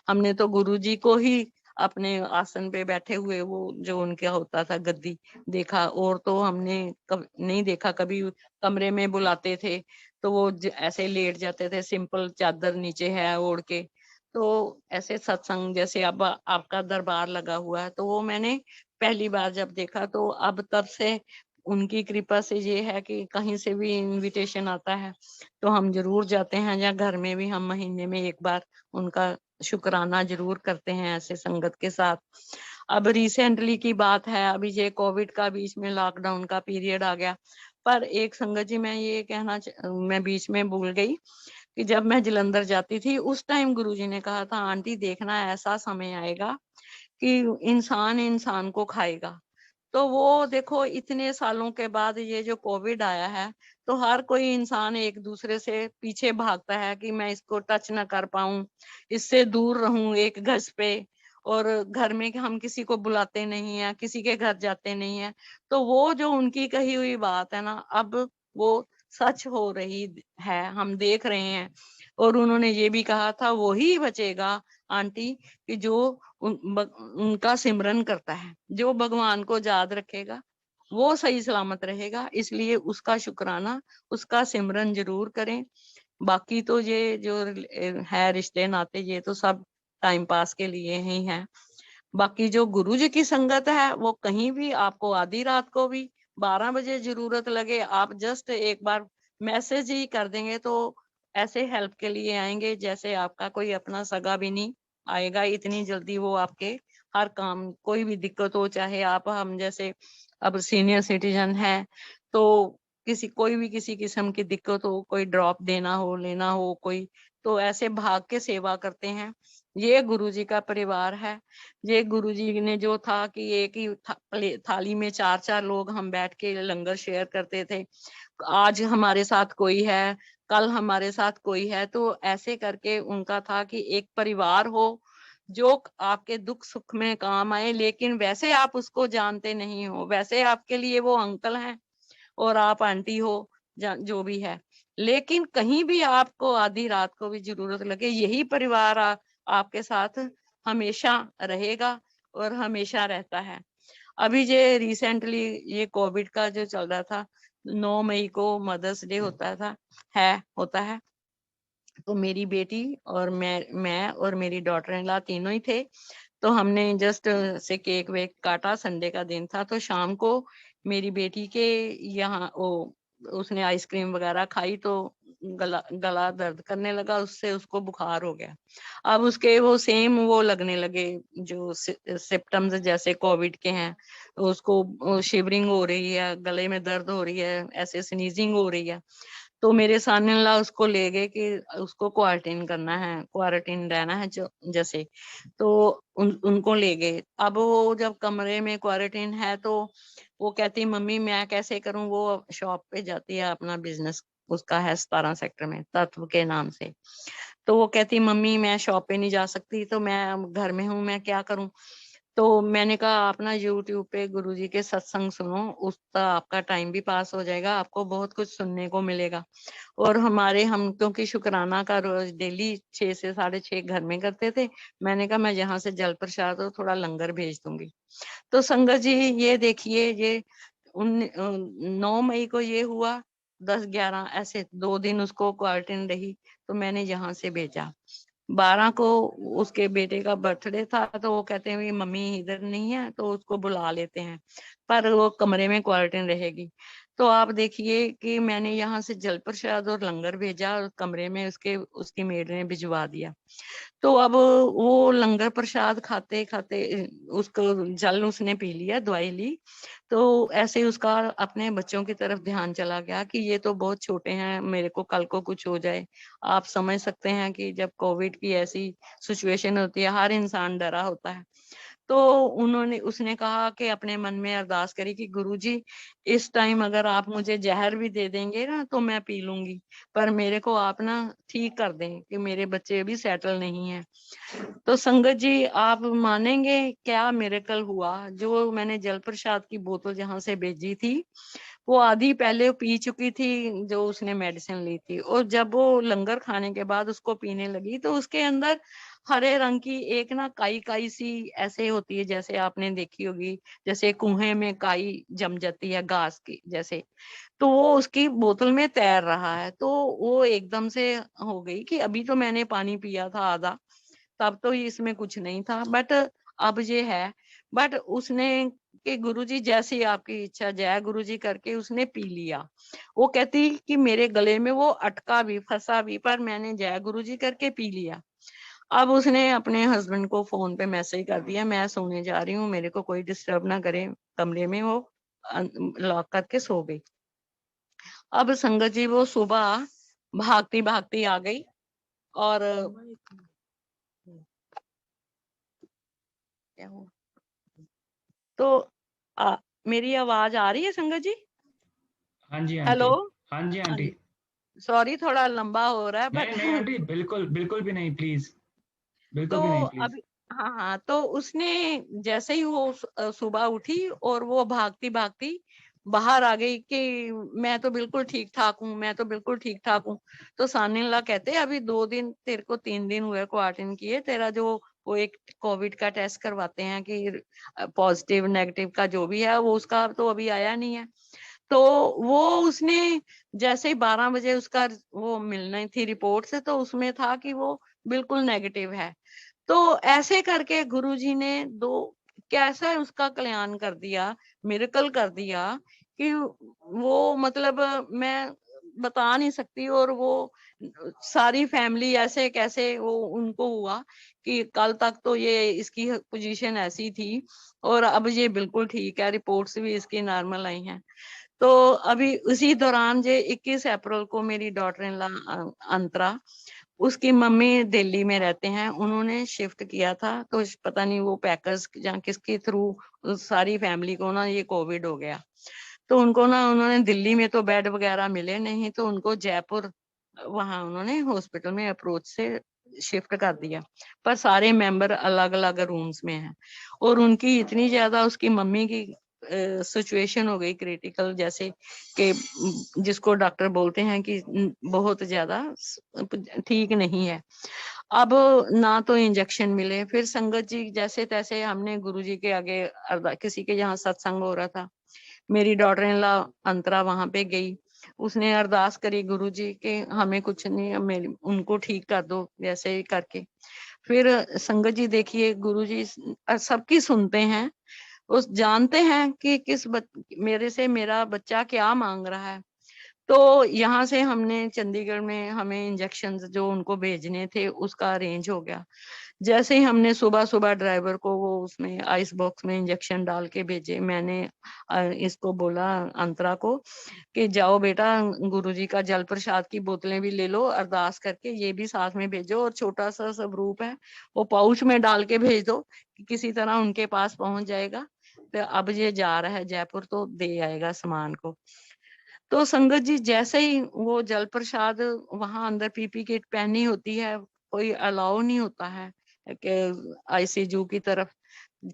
हमने तो गुरुजी को ही अपने आसन पे बैठे हुए, वो जो उनका होता था गद्दी, देखा, और तो हमने नहीं देखा कभी। कमरे में बुलाते थे तो वो ऐसे लेट जाते थे, सिंपल चादर नीचे है ओढ़ के। तो ऐसे सत्संग जैसे अब आपका दरबार लगा हुआ है, तो वो मैंने पहली बार जब देखा। तो अब तब से उनकी कृपा से ये है कि कहीं से भी इनविटेशन आता है तो हम जरूर जाते हैं, या घर में भी हम महीने में एक बार उनका शुक्राना जरूर करते हैं ऐसे संगत के साथ। अब रिसेंटली की बात है, अभी ये कोविड का बीच में लॉकडाउन का पीरियड आ गया। पर एक संगत जी, मैं ये मैं बीच में भूल गई कि जब मैं जलंधर जाती थी उस टाइम गुरुजी ने कहा था, आंटी देखना ऐसा समय आएगा कि इंसान इंसान को खाएगा। तो वो देखो इतने सालों के बाद ये जो कोविड आया है, तो हर कोई इंसान एक दूसरे से पीछे भागता है कि मैं इसको टच ना कर पाऊं, इससे दूर रहूं एक गज पे। और घर में हम किसी को बुलाते नहीं है, किसी के घर जाते नहीं है। तो वो जो उनकी कही हुई बात है ना, अब वो सच हो रही है, हम देख रहे हैं। और उन्होंने ये भी कहा था, वो ही बचेगा आंटी कि जो उनका सिमरन करता है, जो भगवान को याद रखेगा वो सही सलामत रहेगा। इसलिए उसका शुक्राना, उसका सिमरन जरूर करें। बाकी तो ये जो है रिश्ते नाते, ये तो सब टाइम पास के लिए ही है। बाकी जो गुरु जी की संगत है, वो कहीं भी आपको आधी रात को भी 12 बजे जरूरत लगे, आप जस्ट एक बार मैसेज ही कर देंगे तो ऐसे हेल्प के लिए आएंगे जैसे आपका कोई अपना सगा भी नहीं आएगा। इतनी जल्दी वो आपके हर काम, कोई भी दिक्कत हो, चाहे आप हम जैसे अब सीनियर सिटीजन है, तो कोई भी किसी किस्म की दिक्कत हो, कोई ड्रॉप देना हो, लेना हो कोई, तो ऐसे भाग के सेवा करते हैं। ये गुरुजी का परिवार है। ये गुरुजी ने जो था कि एक ही थाली में 4-4 लोग हम बैठ के लंगर शेयर करते थे। आज हमारे साथ कोई है, कल हमारे साथ कोई है, तो ऐसे करके उनका था कि एक परिवार हो जो आपके दुख सुख में काम आए। लेकिन वैसे आप उसको जानते नहीं हो, वैसे आपके लिए वो अंकल हैं और आप आंटी हो, जो भी है। लेकिन कहीं भी आपको आधी रात को भी जरूरत लगे, यही परिवार आपके साथ हमेशा रहेगा और हमेशा रहता है। अभी ये रिसेंटली ये कोविड का जो चल रहा था, 9 मई को मदर्स डे होता है। तो मेरी बेटी और मैं और मेरी डॉटर इन लॉ तीनों ही थे। तो हमने जस्ट से केक वेक काटा, संडे का दिन था। तो शाम को मेरी बेटी के यहाँ उसने आइसक्रीम वगैरह खाई तो गला गला दर्द करने लगा, उससे उसको बुखार हो गया। अब उसके वो सेम वो लगने लगे जो सिम्टम्स जैसे कोविड के हैं। उसको शिवरिंग हो रही है, गले में दर्द हो रही है, ऐसे स्नीजिंग हो रही है। तो मेरे सन इन लॉ उसको ले गए कि उसको क्वारंटीन करना है, क्वारंटीन रहना है जो जैसे। तो उनको ले गए। अब वो जब कमरे में क्वारंटीन है तो वो कहती मम्मी मैं कैसे करूं। वो शॉप पे जाती है, अपना बिजनेस उसका है 17 सेक्टर में, तत्व के नाम से। तो वो कहती मम्मी मैं शॉप पे नहीं जा सकती, तो मैं घर में हूँ, मैं क्या करूं। तो मैंने कहा आप ना यूट्यूब पे गुरुजी के सत्संग सुनो, उसका आपका टाइम भी पास हो जाएगा, आपको बहुत कुछ सुनने को मिलेगा। और हम क्योंकि शुक्राना का रोज डेली 6 से 6:30 घर में करते थे। मैंने कहा मैं यहाँ से जल प्रसाद और थोड़ा लंगर भेज दूंगी। तो संगत जी ये देखिए, ये 9 मई को ये हुआ, 10-11 ऐसे 2 दिन उसको क्वारंटीन रही। तो मैंने यहाँ से भेजा। 12 को उसके बेटे का बर्थडे था, तो वो कहते हैं मम्मी इधर नहीं है तो उसको बुला लेते हैं, पर वो कमरे में क्वारंटीन रहेगी। तो आप देखिए कि मैंने यहाँ से जल प्रसाद और लंगर भेजा और कमरे में उसकी मेड ने भिजवा दिया। तो अब वो लंगर प्रसाद खाते खाते उसको जल उसने पी लिया, दवाई ली। तो ऐसे उसका अपने बच्चों की तरफ ध्यान चला गया कि ये तो बहुत छोटे हैं, मेरे को कल को कुछ हो जाए। आप समझ सकते हैं कि जब कोविड की ऐसी सिचुएशन होती है, हर इंसान डरा होता है। तो उसने कहा कि अपने मन में अरदास करी कि गुरुजी इस टाइम अगर आप मुझे जहर भी दे देंगे ना तो मैं पी लूंगी, पर मेरे को आप ना ठीक कर दें कि मेरे बच्चे अभी सेटल नहीं है। तो संगत जी आप मानेंगे क्या मिरेकल हुआ। जो मैंने जल प्रसाद की बोतल जहां से भेजी थी, वो आधी पहले पी चुकी थी जो उसने मेडिसिन ली थी, और जब वो लंगर खाने के बाद उसको पीने लगी तो उसके अंदर हरे रंग की एक ना काई काई सी ऐसे होती है, जैसे आपने देखी होगी, जैसे कुएं में काई जम जाती है घास की जैसे। तो वो उसकी बोतल में तैर रहा है। तो वो एकदम से हो गई कि अभी तो मैंने पानी पिया था आधा, तब तो इसमें कुछ नहीं था, बट अब ये है। बट उसने कि गुरुजी जैसी आपकी इच्छा, जय गुरुजी करके उसने पी लिया। वो कहती कि मेरे गले में वो अटका भी फंसा भी, पर मैंने जय गुरुजी करके पी लिया। अब उसने अपने हस्बैंड को फोन पे मैसेज कर दिया मैं सोने जा रही हूँ, मेरे को कोई डिस्टर्ब ना करे कमरे में। वो लॉक करके सो गई। अब संगत जी वो सुबह भागती भागती आ गई। और क्या हुआ? तो मेरी आवाज आ रही है संगत जी? हाँ जी हेलो। आंटी। हाँ जी हाँ आंटी। जी। सॉरी थोड़ा लंबा हो रहा है बट नहीं नहीं आंटी, बिल्कुल बिल्कुल भी नहीं, प्लीज। बिल्कुल भी तो नहीं, प्लीज। अभी हाँ हाँ, तो उसने जैसे ही वो सुबह उठी और वो भागती भागती बाहर आ गई कि मैं तो बिल्कुल ठीक ठाक हूँ, मैं तो बिल्कुल ठीक ठाक हूँ। तो सानिल्ला कहते अभी 2 दिन तेरे को 3 दिन हुए क्वारंटीन किए, तेरा जो वो एक कोविड का टेस्ट करवाते हैं कि पॉजिटिव नेगेटिव का जो भी है वो उसका तो अभी आया नहीं है। तो वो उसने जैसे ही 12 बजे उसका वो मिलनी थी रिपोर्ट से, तो उसमें था कि वो बिल्कुल नेगेटिव है। तो ऐसे करके गुरुजी ने दो कैसा उसका कल्याण कर दिया, मिरेकल कर दिया कि वो मतलब मैं बता नहीं सकती। और वो सारी फैमिली ऐसे कैसे वो उनको हुआ कि कल तक तो ये इसकी पोजीशन ऐसी थी और अब ये बिल्कुल ठीक है, रिपोर्ट्स भी इसकी नॉर्मल आई हैं। तो अभी उसी दौरान जे 21 अप्रैल को मेरी डॉटर इन लॉ अंतरा, उसकी मम्मी दिल्ली में रहते हैं, उन्होंने शिफ्ट किया था। तो पता नहीं वो पैकर्स या किसके थ्रू सारी फैमिली को ना ये कोविड हो गया। तो उनको ना उन्होंने दिल्ली में तो बेड वगैरह मिले नहीं, तो उनको जयपुर वहां उन्होंने हॉस्पिटल में अप्रोच से शिफ्ट कर दिया। पर सारे मेंबर अलग अलग रूम्स में हैं। और उनकी इतनी ज्यादा उसकी मम्मी की सिचुएशन हो गई क्रिटिकल, जैसे कि जिसको डॉक्टर बोलते हैं कि बहुत ज्यादा ठीक नहीं है। अब ना तो इंजेक्शन मिले, फिर संगत जी जैसे तैसे हमने गुरुजी के आगे किसी के यहाँ सत्संग हो रहा था, मेरी डॉटर इन लॉ अंतरा वहां पे गई। उसने अरदास करी गुरुजी के हमें कुछ नहीं, मेरी उनको ठीक कर दो जैसे ही करके। फिर संगत जी देखिए, गुरुजी सबकी सुनते हैं, उस जानते हैं कि मेरे से मेरा बच्चा क्या मांग रहा है। तो यहाँ से हमने चंडीगढ़ में हमें इंजेक्शन जो उनको भेजने थे उसका अरेंज हो गया। जैसे ही हमने सुबह सुबह ड्राइवर को वो उसमें आइस बॉक्स में इंजेक्शन डाल के भेजे, मैंने इसको बोला अंतरा को कि जाओ बेटा, गुरुजी का जल प्रसाद की बोतलें भी ले लो, अरदास करके ये भी साथ में भेजो, और छोटा सा स्वरूप है वो पाउच में डाल के भेज दो कि किसी तरह उनके पास पहुंच जाएगा। तो अब ये जा रहा है जयपुर तो दे आएगा सामान को। तो संगत जी जैसे ही वो जल प्रसाद, वहां अंदर पीपी किट पहनी होती है, कोई अलाउ नहीं होता है कि आईसीयू की तरफ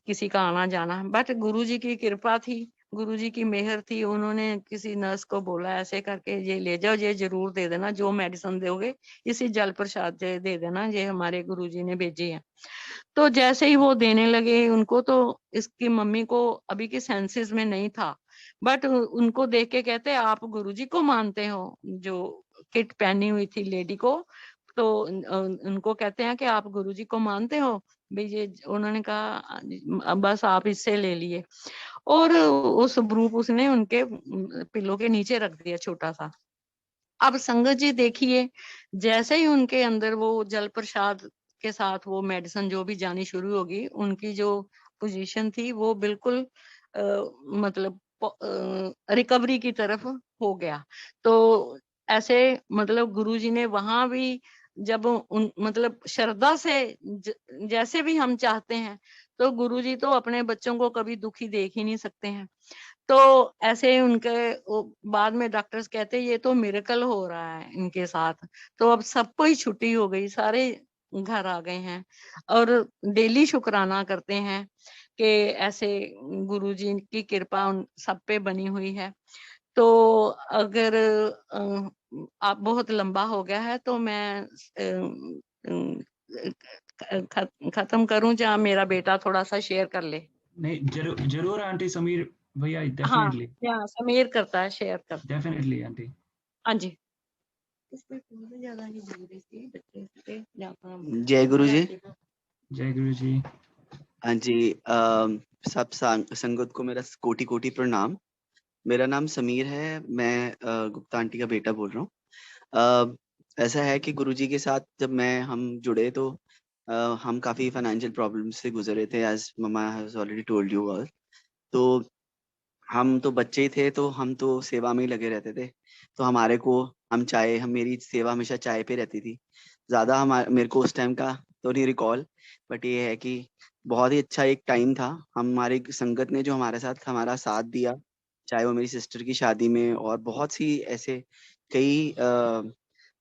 किसी का आना जाना, बट गुरुजी की कृपा थी, गुरुजी की मेहर थी। उन्होंने किसी नर्स को बोला ऐसे करके ये ले जाओ, ये जरूर दे देना, जो मेडिसिन दोगे इसी जल प्रसाद से दे देना, ये हमारे गुरुजी ने भेजी है। तो जैसे ही वो देने लगे उनको, तो इसकी मम्मी को अभी के सेंसेस में नहीं था, बट उनको देख के कहते आप गुरुजी को मानते हो, जो किट पहनी हुई थी लेडी को। तो उनको कहते हैं कि आप गुरुजी को मानते हो भाई, ये उन्होंने कहा बस आप इससे ले लिए, और उस ब्रूप उसने उनके पिल्लों के नीचे रख दिया छोटा सा। अब संगत जी देखिए, जैसे ही उनके अंदर वो जल प्रसाद के साथ वो मेडिसिन जो भी जानी शुरू होगी, उनकी जो पोजीशन थी वो बिल्कुल मतलब रिकवरी की तरफ हो गया। तो ऐसे मतलब गुरुजी ने वहां भी जब उन मतलब श्रद्धा से जैसे भी हम चाहते हैं, तो गुरुजी तो अपने बच्चों को कभी दुखी देख ही नहीं सकते हैं। तो ऐसे उनके बाद में डॉक्टर्स कहते ये तो मिरेकल हो रहा है इनके साथ। तो अब सबको ही छुट्टी हो गई, सारे घर आ गए हैं और डेली शुक्राना करते हैं कि ऐसे गुरुजी की कृपा उन सब पे बनी हुई है। तो अगर आप बहुत लंबा हो गया है तो मैं खत्म करूं, जहाँ मेरा बेटा थोड़ा सा शेयर कर ले। नहीं, जरूर जरूर आंटी समीर भैया, हाँ, डेफिनेटली यहाँ समीर करता है, शेयर करता है। Definitely aunty. हाँ जी। इस पे बहुत ज्यादा ही जरूरी थी बच्चे पे जय गुरु जी। जय गुरु जी। हाँ जी, सब संगत को मेरा कोटि कोटि प्रणाम। मेरा नाम समीर है, मैं गुप्ता आंटी का बेटा बोल रहा हूँ। ऐसा है कि गुरुजी के साथ जब हम जुड़े तो हम काफ़ी फाइनेंशियल प्रॉब्लम से गुजरे थे, as mama has already told you all. तो हम तो बच्चे ही थे, तो हम तो सेवा में ही लगे रहते थे। तो हमारे को हम मेरी सेवा हमेशा चाय पे रहती थी। ज़्यादा मेरे को उस टाइम का तो नहीं रिकॉल, बट ये है कि बहुत ही अच्छा एक टाइम था। हमारी संगत ने जो हमारे साथ हमारा साथ दिया, चाहे वो मेरी सिस्टर की शादी में और बहुत सी ऐसे कई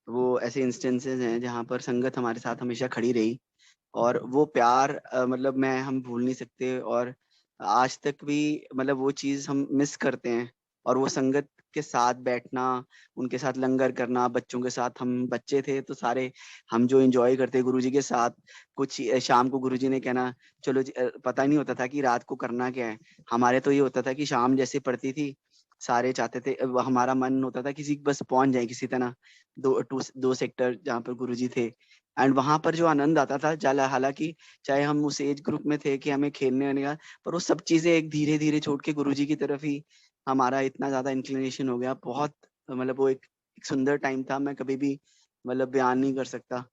वो ऐसे इंस्टेंसेस हैं जहाँ पर संगत हमारे साथ हमेशा खड़ी रही। और वो प्यार मतलब हम भूल नहीं सकते, और आज तक भी मतलब वो चीज़ हम मिस करते हैं। और वो संगत के साथ बैठना, उनके साथ लंगर करना, बच्चों के साथ, हम बच्चे थे तो सारे हम जो एंजॉय करते गुरुजी के साथ। कुछ शाम को गुरुजी ने कहना चलो जी, पता नहीं होता था कि रात को करना क्या है। हमारे तो ये होता था कि शाम जैसे पड़ती थी, सारे चाहते थे, हमारा मन होता था किसी बस पहुंच जाए किसी तरह दो सेक्टर जहाँ पर गुरुजी थे। एंड वहां पर जो आनंद आता था, चला हालांकि चाहे हम उस एज ग्रुप में थे कि हमें खेलने आने का, पर वो सब चीजें एक धीरे धीरे छोड़ के गुरुजी की तरफ ही हमारा इतना ज्यादा इंक्लिनेशन हो गया। बहुत मतलब वो एक सुंदर टाइम था। मैं कभी भी मतलब बयान नहीं कर सकता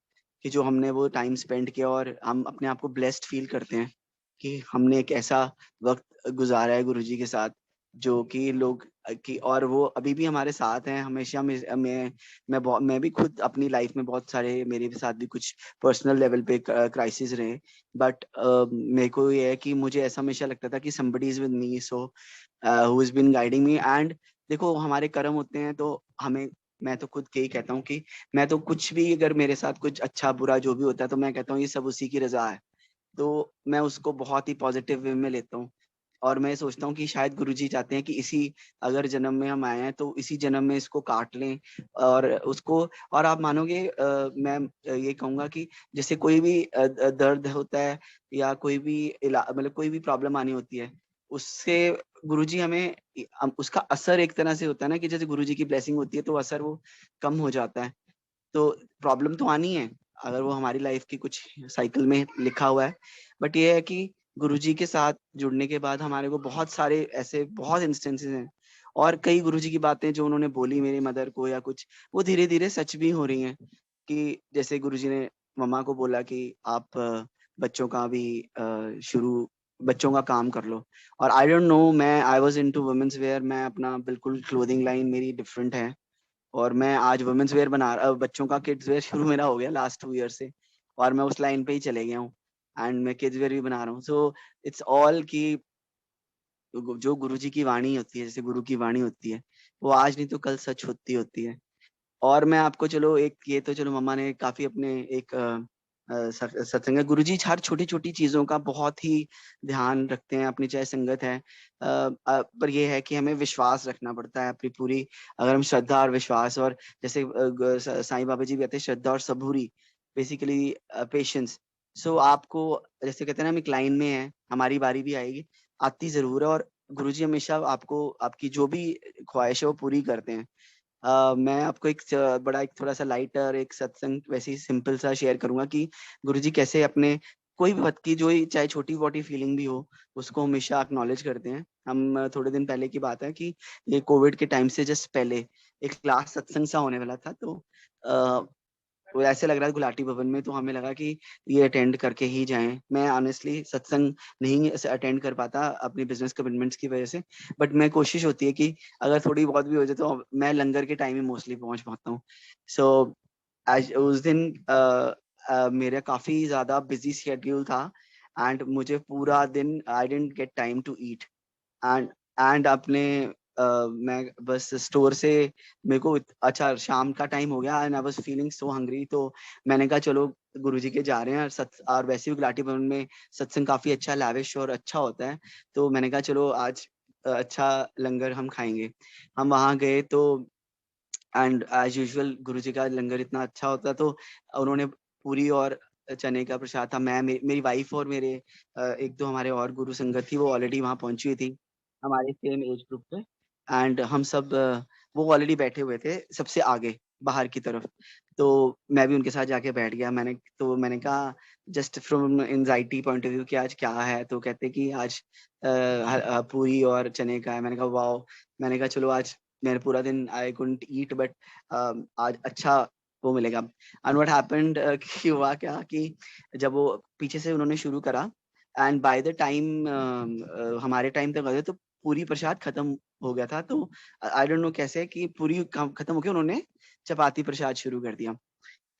कि जो हमने वो टाइम स्पेंड किया, और हम अपने आप को ब्लेस्ड फील करते हैं कि हमने एक ऐसा वक्त गुजारा है गुरुजी के साथ, जो कि लोग कि और वो अभी भी हमारे साथ हैं हमेशा। मैं भी खुद अपनी लाइफ में बहुत सारे, मेरे भी साथ भी कुछ पर्सनल लेवल पे क्राइसिस रहे, बट मेरे को ये है कि मुझे ऐसा हमेशा लगता था कि somebody is with me, so who has been guiding me। and देखो हमारे कर्म होते हैं तो हमें, मैं तो खुद के ही कहता हूँ कि मैं तो कुछ भी, अगर मेरे साथ कुछ अच्छा बुरा जो भी होता है तो मैं कहता हूँ ये सब उसी की रजा है। तो मैं उसको बहुत ही पॉजिटिव वे में लेता हूँ। और मैं सोचता हूँ कि शायद गुरुजी चाहते हैं कि इसी अगर जन्म में हम आए हैं तो इसी जन्म में इसको काट लें और उसको। और आप मानोगे मैं ये कहूँगा कि जैसे कोई भी दर्द होता है या कोई भी मतलब कोई भी प्रॉब्लम आनी होती है, उससे गुरुजी हमें उसका असर एक तरह से होता है ना, कि जैसे गुरुजी की ब्लेसिंग होती है तो असर वो कम हो जाता है। तो प्रॉब्लम तो आनी है, अगर वो हमारी लाइफ की कुछ साइकिल में लिखा हुआ है, बट ये है कि गुरुजी के साथ जुड़ने के बाद हमारे को बहुत सारे ऐसे बहुत इंस्टेंसेस हैं, और कई गुरुजी की बातें जो उन्होंने बोली मेरी मदर को या कुछ, वो धीरे धीरे सच भी हो रही हैं। कि जैसे गुरुजी ने मम्मा को बोला कि आप बच्चों का भी बच्चों का काम कर लो, और आई डोंट नो, मैं I was into women's wear, मैं अपना बिल्कुल क्लोथिंग लाइन मेरी डिफरेंट है, और मैं आज वुमेन्स वेयर बच्चों का किड्स वेयर शुरू मेरा हो गया लास्ट 2 ईयर से, और मैं उस लाइन पे ही चले गया हूँ, एंड मैं किड्स वेयर भी बना रहा हूँ। सो इट्स ऑल कि जो गुरुजी की वाणी होती है, जैसे गुरु की वाणी होती है, वो आज नहीं तो कल सच होती है। और मैं आपको चलो एक ये तो चलो मम्मा ने काफी अपने एक सत्संग है, गुरुजी हर छोटी छोटी चीजों का बहुत ही ध्यान रखते हैं अपनी, चाहे संगत है पर ये है कि हमें विश्वास रखना पड़ता है अपनी पूरी, अगर हम श्रद्धा और विश्वास, और जैसे साईं बाबा जी भी कहते हैं श्रद्धा और सबूरी, बेसिकली पेशेंस। सो आपको जैसे कहते हैं ना, हम एक लाइन में है, हमारी बारी भी आएगी, आती जरूर है, और गुरुजी हमेशा आपको आपकी जो भी ख्वाहिश है वो पूरी करते हैं। मैं आपको एक बड़ा एक थोड़ा सा लाइटर एक सत्संग वैसे ही सिंपल सा शेयर करूंगा कि गुरुजी कैसे अपने कोई भी भक्त की जो ही चाहे छोटी मोटी फीलिंग भी हो, उसको हमेशा एक्नॉलेज करते हैं। हम थोड़े दिन पहले की बात है कि ये कोविड के टाइम से जस्ट पहले एक क्लास सत्संग सा होने वाला था, तो वो ऐसे लग रहा है गुलाटी भवन में, तो हमें लगा कि ये अटेंड करके ही जाएं। मैं ऑनेस्टली सत्संग नहीं अटेंड कर पाता अपनी बिजनेस कमिटमेंट्स की वजह से, बट मैं कोशिश होती है कि अगर थोड़ी बहुत भी हो जाए तो मैं लंगर के टाइम में मोस्टली पहुंच पाता हूँ। सो आज उस दिन मेरा काफी ज्यादा बिजी शेड्यूल था, एंड मुझे पूरा दिन I didn't get time to eat, and अपने मैं बस स्टोर से मेरे को अच्छा शाम का टाइम हो गया, and I was feeling so hungry, तो मैंने कहा चलो गुरुजी के जा रहे हैं, और वैसे भी गुलाटी भवन में सत्संग काफी अच्छा लैविश और अच्छा होता है, तो मैंने कहा चलो आज अच्छा लंगर हम खाएंगे। हम वहाँ गए तो एंड एज यूजुअल गुरुजी का लंगर इतना अच्छा होता, तो उन्होंने पूरी और चने का प्रसाद था। मेरी वाइफ और मेरे एक दो हमारे और गुरु संगत थी, वो ऑलरेडी वहाँ पहुंची हुई थी हमारे सेम एज ग्रुप पे, एंड हम सब वो ऑलरेडी बैठे हुए थे सबसे आगे बाहर की तरफ, तो मैं भी उनके साथ जाके बैठ गया। मैंने कहा just from anxiety point of view कि आज क्या है, तो कहते कि आज पूरी और चने का है। मैंने कहा वाओ, मैंने कहा चलो आज मैंने पूरा दिन आई कुडंट ईट, बट आज अच्छा वो मिलेगा। एंड व्हाट हैपेंड कि हुआ क्या कि जब वो पीछे से उन्होंने शुरू करा, एंड बाय द टाइम हमारे टाइम तक गए तो पूरी प्रसाद खत्म हो गया था, तो आई डोंट नो कैसे कि पूरी खत्म हो गई, उन्होंने चपाती प्रसाद शुरू कर दिया,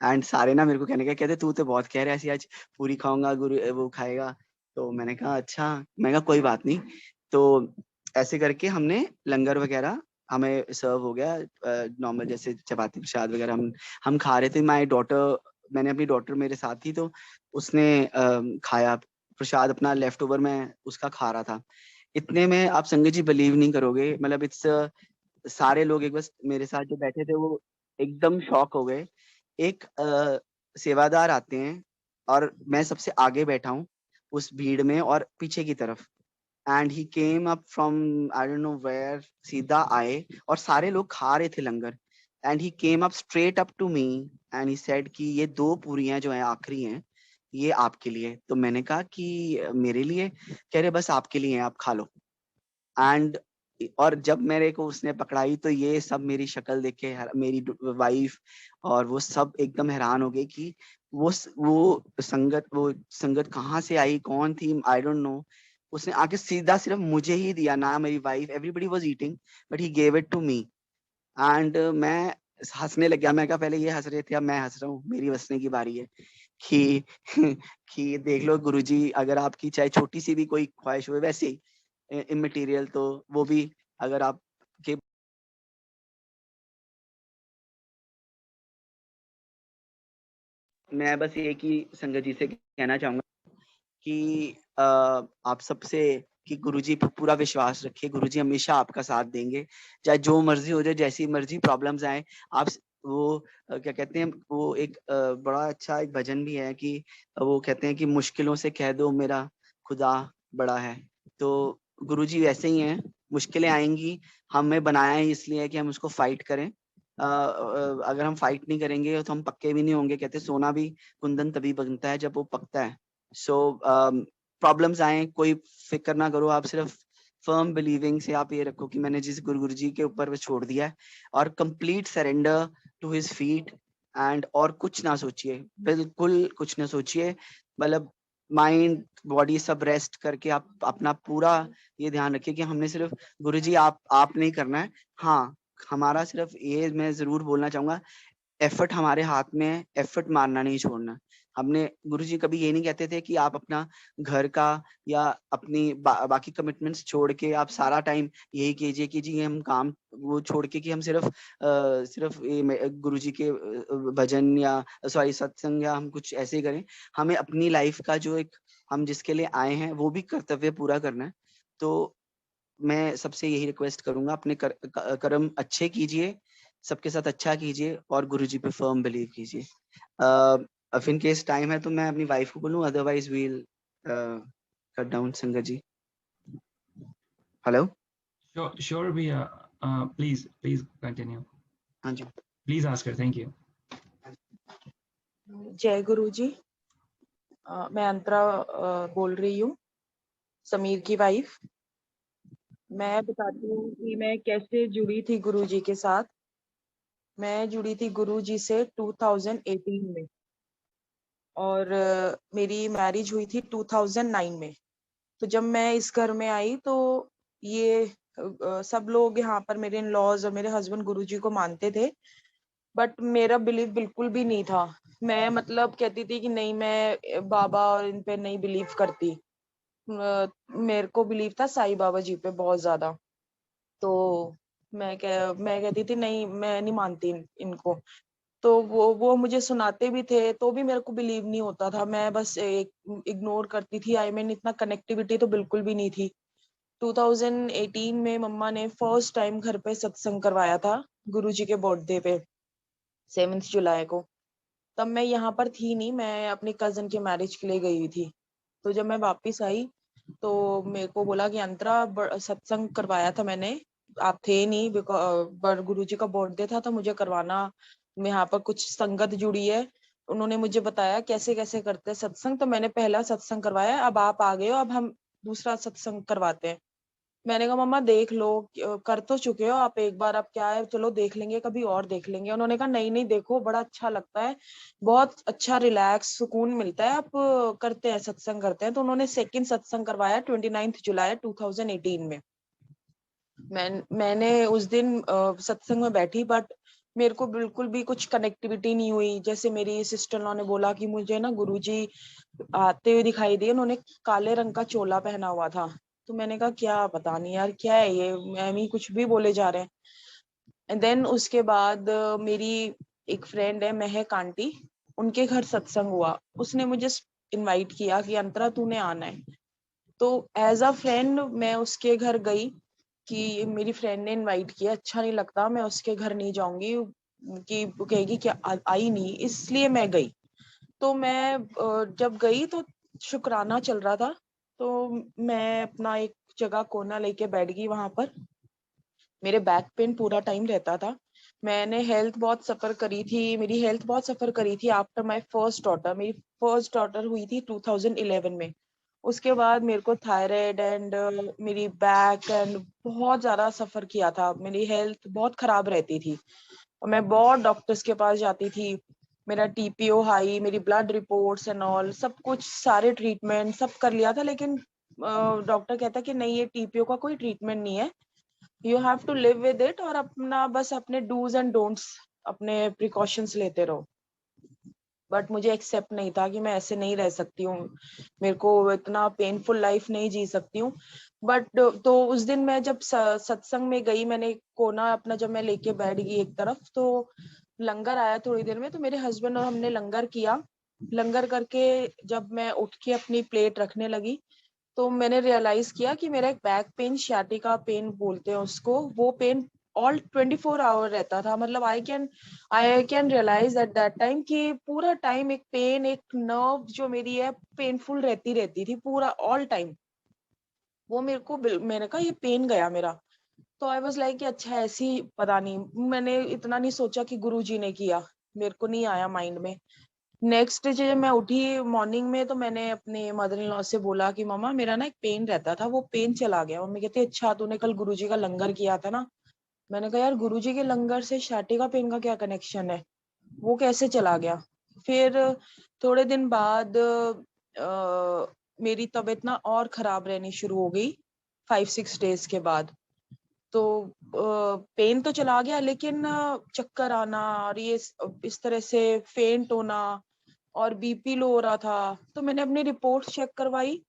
एंड सारे ना मेरे को कहते तू तो बहुत कह रहा है ऐसी, आज पूरी खाऊंगा गुरु वो खाएगा, तो मैंने कहा अच्छा, मैं कहा कोई बात नहीं। तो ऐसे करके हमने लंगर वगैरह हमें सर्व हो गया, नॉर्मल जैसे चपाती प्रसाद वगैरह हम खा रहे थे। माय डॉटर, मैंने अपनी डॉटर मेरे साथ थी, तो उसने खाया प्रसाद अपना लेफ्ट ओवर, मैं उसका खा रहा था। इतने में आप संगत जी बिलीव नहीं करोगे, मतलब इट्स सारे लोग एक बस मेरे साथ जो बैठे थे वो एकदम शॉक हो गए। एक सेवादार आते हैं, और मैं सबसे आगे बैठा हूँ उस भीड़ में और पीछे की तरफ, and he came up from I don't know where, सीधा आए और सारे लोग खा रहे थे langar, and he came up straight up to me, and he said कि ये 2 पूरियां जो हैं आखिरी हैं, ये आपके लिए। तो मैंने कहा कि मेरे लिए? कह रहे बस आपके लिए हैं, आप खा लो। एंड और जब मेरे को उसने पकड़ाई तो ये सब मेरी शक्ल देख के मेरी वाइफ और वो सब एकदम हैरान हो गए कि वो संगत कहाँ से आई, कौन थी, आई डोंट नो। उसने आके सीधा सिर्फ मुझे ही दिया, ना मेरी wife, everybody was eating but he gave it to me, and मैं हंसने लग गया। मैं कहा पहले ये हंस रहे थे, अब मैं हंस रहा हूँ, मेरी हंसने की बारी है कि कि देख लो गुरुजी, अगर आपकी चाहे छोटी सी भी कोई ख्वाहिश हो, वैसे ही इमटेरियल, तो वो भी अगर आप के मैं बस एक ही संगत जी से कहना चाहूंगा कि आप सबसे कि गुरुजी पे पूरा विश्वास रखिए, गुरुजी हमेशा आपका साथ देंगे, चाहे जो मर्जी हो जाए, जैसी मर्जी प्रॉब्लम्स आए। आप वो क्या कहते हैं, वो एक बड़ा अच्छा एक भजन भी है कि वो कहते हैं कि मुश्किलों से कह दो मेरा खुदा बड़ा है। तो गुरुजी वैसे ही हैं, मुश्किलें आएंगी, हमें बनाया है इसलिए कि हम उसको फाइट करें, अगर हम फाइट नहीं करेंगे तो हम पक्के भी नहीं होंगे। कहते सोना भी कुंदन तभी बनता है जब वो पकता है। सो प्रॉब्लम्स आए कोई फिक्र ना करो, आप सिर्फ फर्म बिलीविंग से आप ये रखो कि मैंने जिस गुरु जी के ऊपर वो छोड़ दिया है, और complete surrender to his feet. And और कुछ ना सोचिए, बिल्कुल कुछ ना सोचिए, मतलब माइंड बॉडी सब रेस्ट करके आप अपना पूरा ये ध्यान रखिए कि हमने सिर्फ गुरुजी आप नहीं करना है। हाँ, हमारा सिर्फ ये मैं जरूर बोलना चाहूंगा, एफर्ट हमारे हाथ में है, एफर्ट मारना नहीं छोड़ना। हमने गुरुजी कभी ये नहीं कहते थे कि आप अपना घर का या अपनी बाकी कमिटमेंट्स छोड़ के आप सारा टाइम यही कीजिए कि जी हम काम वो छोड़ के कि हम सिर्फ गुरुजी के भजन या सॉरी सत्संग या हम कुछ ऐसे ही करें। हमें अपनी लाइफ का जो एक हम जिसके लिए आए हैं वो भी कर्तव्य पूरा करना है। तो मैं सबसे यही रिक्वेस्ट करूंगा, अपने कर्म अच्छे कीजिए, सबके साथ अच्छा कीजिए और गुरुजी पे फर्म बिलीव कीजिए। अब इन केस टाइम है तो मैं अपनी वाइफ को बोलूं, otherwise we'll cut down. Sangat ji, hello. Sure, Bhaiya. Please continue. हाँ जी। Please ask her. Thank you. जय गुरु जी। मैं अंतरा बोल रही हूँ, समीर की वाइफ। मैं बताती हूँ कि मैं कैसे जुड़ी थी गुरु जी के साथ। मैं जुड़ी थी गुरु जी से 2018 में, और मेरी मैरिज हुई थी 2009 में। तो जब मैं इस घर में आई तो ये सब लोग यहाँ पर, मेरे इन लॉज और मेरे हस्बैंड गुरु जी को मानते थे, बट मेरा बिलीव बिल्कुल भी नहीं था। मैं मतलब कहती थी कि नहीं, मैं बाबा और इन पे नहीं बिलीव करती। मेरे को बिलीव था साईं बाबा जी पे बहुत ज्यादा। तो मैं कहती थी नहीं, मैं नहीं मानती इनको। तो वो मुझे सुनाते भी थे तो भी मेरे को बिलीव नहीं होता था, मैं बस इग्नोर करती थी। आई मीन इतना कनेक्टिविटी तो बिल्कुल भी नहीं थी। 2018 में मम्मा ने फर्स्ट टाइम घर पे सत्संग करवाया था गुरुजी के बर्थडे पे, 7 जुलाई को। तब मैं यहाँ पर थी नहीं, मैं अपनी कजन के मैरिज के लिए गई हुई थी। तो जब मैं वापस आई तो मेरे को बोला कि अंतरा सत्संग करवाया था मैंने, आप थे नहीं, पर गुरुजी का बर्थडे था तो मुझे करवाना, यहाँ पर कुछ संगत जुड़ी है, उन्होंने मुझे बताया कैसे कैसे करते हैं सत्संग। तो मैंने पहला सत्संग करवाया, अब आप आ गए हो, अब हम दूसरा सत्संग करवाते हैं। मैंने कहा मम्मा देख लो, कर तो चुके हो आप एक बार, अब क्या है, चलो देख लेंगे, कभी और देख लेंगे। उन्होंने कहा नहीं नहीं देखो, बड़ा अच्छा लगता है, बहुत अच्छा रिलैक्स सुकून मिलता है, आप करते हैं, सत्संग करते हैं। तो उन्होंने सेकंड सत्संग करवाया 29 जुलाई 2018 में। मैंने उस दिन सत्संग में बैठी, बट मेरे को बिल्कुल भी कुछ कनेक्टिविटी नहीं हुई। जैसे मेरी सिस्टर लॉ ने बोला कि मुझे ना गुरुजी आते हुए दिखाई दिए, उन्होंने काले रंग का चोला पहना हुआ था। तो मैंने कहा क्या पता नहीं यार क्या है ये, मैं कुछ भी बोले जा रहे हैं। एंड देन उसके बाद मेरी एक फ्रेंड है महक आंटी, उनके घर सत्संग हुआ, उसने मुझे इनवाइट किया कि अंतरा तूने आना है। तो एज अ फ्रेंड मैं उसके घर गई, कि मेरी फ्रेंड ने इनवाइट किया, अच्छा नहीं लगता, मैं उसके घर नहीं जाऊंगी, कि कहेगी कि आई नहीं, इसलिए मैं गई। तो मैं जब गई तो शुक्राना चल रहा था, तो मैं अपना एक जगह कोना लेके बैठ गई वहां पर। मेरे बैक पेन पूरा टाइम रहता था, मैंने हेल्थ बहुत सफर करी थी, मेरी हेल्थ बहुत सफर करी थी आफ्टर माय फर्स्ट डॉटर। मेरी फर्स्ट डॉटर हुई थी 2011 में। उसके बाद मेरे को थायराइड एंड मेरी बैक एंड बहुत ज्यादा सफर किया था, मेरी हेल्थ बहुत खराब रहती थी, और मैं बहुत डॉक्टर्स के पास जाती थी। मेरा टीपीओ हाई, मेरी ब्लड रिपोर्ट्स एंड ऑल सब कुछ, सारे ट्रीटमेंट सब कर लिया था, लेकिन डॉक्टर कहता कि नहीं, ये टीपीओ का कोई ट्रीटमेंट नहीं है, you have to live with it, और अपना बस अपने डूज एंड डोंट्स, अपने प्रिकॉशंस लेते रहो। बट मुझे एक्सेप्ट नहीं था कि मैं ऐसे नहीं रह सकती हूँ, मेरे को इतना पेनफुल लाइफ नहीं जी सकती हूँ। बट तो उस दिन मैं जब सत्संग में गई, मैंने कोना अपना जब मैं लेके बैठ गई एक तरफ, तो लंगर आया थोड़ी देर में, तो मेरे हस्बैंड और हमने लंगर किया। लंगर करके जब मैं उठ के अपनी प्लेट रखने लगी, तो मैंने रियलाइज किया कि मेरा एक बैक पेन, शियाटिका पेन बोलते हैं उसको, वो पेन ऑल 24 आवर रहता था। मतलब I can realise at that time कि पूरा टाइम एक पेन, एक नर्व जो मेरी है पेनफुल रहती रहती थी पूरा ऑल टाइम। वो मेरे को मैंने कहा ये पेन गया मेरा। तो आई वाज लाइक अच्छा ऐसी, पता नहीं, मैंने इतना नहीं सोचा कि गुरुजी ने किया, मेरे को नहीं आया माइंड में। नेक्स्ट डे जब मैं उठी मॉर्निंग में, तो मैंने अपने मदर इन लॉ से बोला कि मम्मा मेरा ना एक पेन रहता था, वो पेन चला गया। मम्मी कहती अच्छा तूने कल गुरुजी का लंगर किया था ना। मैंने कहा यार गुरुजी के लंगर से sciatica पेन का क्या कनेक्शन है, वो कैसे चला गया। फिर थोड़े दिन बाद मेरी तबीयत ना और खराब रहनी शुरू हो गई 5-6 डेज के बाद। तो पेन तो चला गया, लेकिन चक्कर आना और ये इस तरह से फेंट होना और बीपी लो हो रहा था। तो मैंने अपनी रिपोर्ट्स चेक करवाई,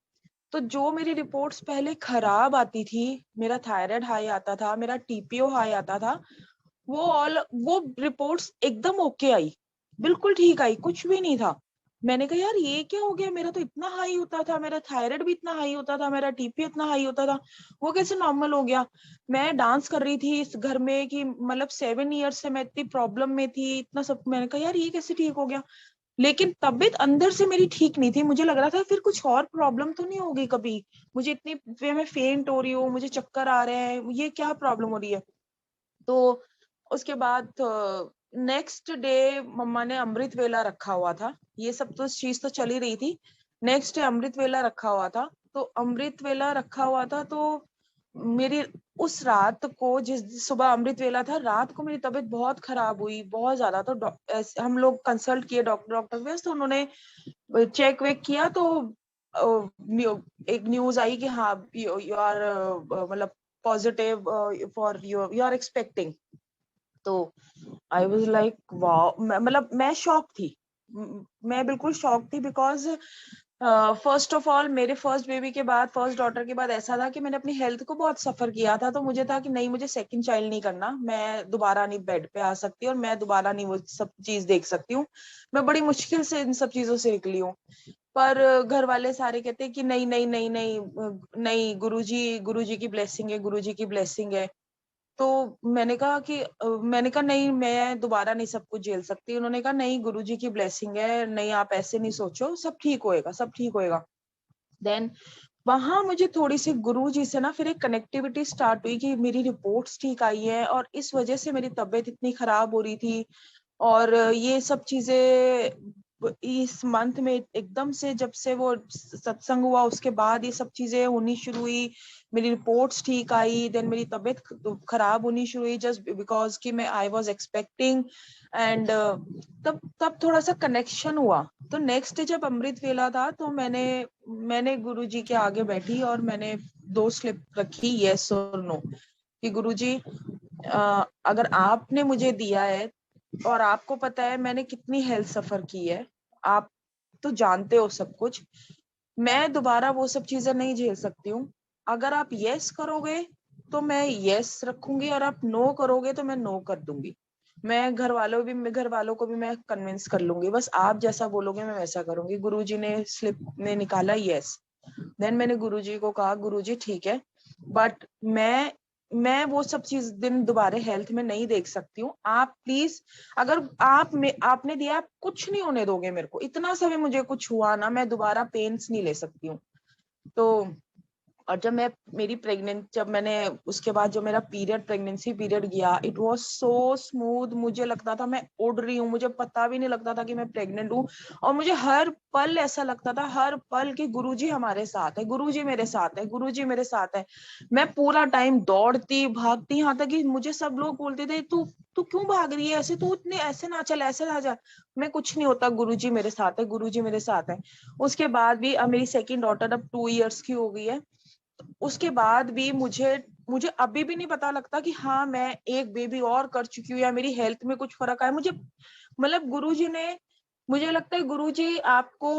तो जो मेरी रिपोर्ट्स पहले खराब आती थी, मेरा थायराइड हाई आता था, मेरा टीपीओ हाई आता था, वो रिपोर्ट्स एकदम ओके आई, बिल्कुल ठीक आई, कुछ भी नहीं था। मैंने कहा यार ये क्या हो गया, मेरा तो इतना हाई होता था, मेरा थायराइड भी इतना हाई होता था, मेरा टीपी इतना हाई होता था, वो कैसे नॉर्मल हो गया। मैं डांस कर रही थी इस घर में कि मतलब 7 ईयर्स से मैं इतनी प्रॉब्लम में थी, इतना सब। मैंने कहा यार ये कैसे ठीक हो गया। लेकिन तबीयत अंदर से मेरी ठीक नहीं थी, मुझे लग रहा था फिर कुछ और प्रॉब्लम तो नहीं होगी कभी, मुझे इतनी मैं फेंट हो रही हूँ, मुझे चक्कर आ रहे हैं, ये क्या प्रॉब्लम हो रही है। तो उसके बाद नेक्स्ट डे मम्मा ने अमृत वेला रखा हुआ था, ये सब तो चीज तो चली रही थी। नेक्स्ट डे अमृत वेला रखा हुआ था, तो अमृत वेला रखा हुआ था, तो मेरी उस रात को, जिस सुबह अमृत वेला था, रात को मेरी तबीयत बहुत खराब हुई, बहुत ज्यादा। तो हम लोग कंसल्ट किए डॉक्टर के, तो उन्होंने चेक वेक किया, तो एक न्यूज आई कि हाँ यू आर मतलब positive for you are expecting. तो आई वाज लाइक वाओ, मतलब मैं शॉक थी, मैं बिल्कुल शॉक थी, बिकॉज फर्स्ट ऑफ ऑल मेरे फर्स्ट बेबी के बाद, फर्स्ट डॉटर के बाद ऐसा था कि मैंने अपनी हेल्थ को बहुत सफर किया था। तो मुझे था कि नहीं, मुझे सेकंड चाइल्ड नहीं करना, मैं दोबारा नहीं बेड पे आ सकती और मैं दोबारा नहीं वो सब चीज देख सकती हूँ। मैं बड़ी मुश्किल से इन सब चीजों से निकली हूँ। पर घर वाले सारे कहते हैं कि नहीं नहीं नहीं नहीं नहीं, गुरुजी की ब्लेसिंग है, गुरुजी की ब्लेसिंग है। तो मैंने कहा नहीं, मैं दोबारा नहीं सब कुछ झेल सकती। उन्होंने कहा नहीं, गुरुजी की ब्लेसिंग है, नहीं आप ऐसे नहीं सोचो, सब ठीक होएगा, सब ठीक होएगा। देन वहां मुझे थोड़ी सी गुरुजी से ना फिर एक कनेक्टिविटी स्टार्ट हुई कि मेरी रिपोर्ट्स ठीक आई है और इस वजह से मेरी तबीयत इतनी खराब हो रही थी। और ये सब चीजें इस मंथ में एकदम से, जब से वो सत्संग हुआ उसके बाद ये सब चीजें होनी शुरू हुई। मेरी रिपोर्ट्स ठीक आई, देन मेरी तबीयत खराब होनी शुरू हुई, जस्ट बिकॉज कि मैं आई वाज एक्सपेक्टिंग। एंड तब थोड़ा सा कनेक्शन हुआ। तो नेक्स्ट डे जब अमृत वेला था, तो मैंने गुरुजी के आगे बैठी और मैंने 2 स्लिप रखी, यस और नो, कि गुरुजी अगर आपने मुझे दिया है, और आपको पता है मैंने कितनी हेल्थ सफर की है, आप तो जानते हो सब कुछ, मैं दोबारा वो सब चीजें नहीं झेल सकती हूँ। अगर आप यस करोगे तो मैं यस रखूंगी, और आप नो करोगे तो मैं नो कर दूंगी। घर वालों को भी मैं कन्विंस कर लूंगी, बस आप जैसा बोलोगे मैं वैसा करूंगी। गुरुजी ने स्लिप में निकाला यस। देन मैंने गुरुजी को कहा गुरुजी ठीक है, बट मैं वो सब चीज दिन दोबारा हेल्थ में नहीं देख सकती हूँ। आप प्लीज, अगर आपने दिया, आप कुछ नहीं होने दोगे मेरे को, इतना सा भी मुझे कुछ हुआ ना, मैं दोबारा पेन्स नहीं ले सकती हूँ। तो और जब मैंने उसके बाद जो मेरा प्रेगनेंसी पीरियड गया, इट वाज सो स्मूथ, मुझे लगता था मैं उड़ रही हूँ, मुझे पता भी नहीं लगता था कि मैं प्रेग्नेंट हूँ। और मुझे हर पल ऐसा लगता था, हर पल कि गुरुजी हमारे साथ है, गुरुजी मेरे साथ है, गुरुजी मेरे साथ है। मैं पूरा टाइम दौड़ती भागती, यहाँ तक कि मुझे सब लोग बोलते थे तू तू क्यों भाग रही है ऐसे, तू इतने ऐसे ना चल, ऐसे ना जा। मैं कुछ नहीं होता, गुरुजी मेरे साथ है, गुरुजी मेरे साथ है। उसके बाद भी अब मेरी सेकंड डॉटर अब 2 इयर्स की हो गई है। उसके बाद भी मुझे अभी भी नहीं पता लगता कि हाँ मैं एक बेबी और कर चुकी हूँ या मेरी हेल्थ में कुछ फर्क आया। मुझे मतलब गुरुजी ने, मुझे लगता है गुरुजी आपको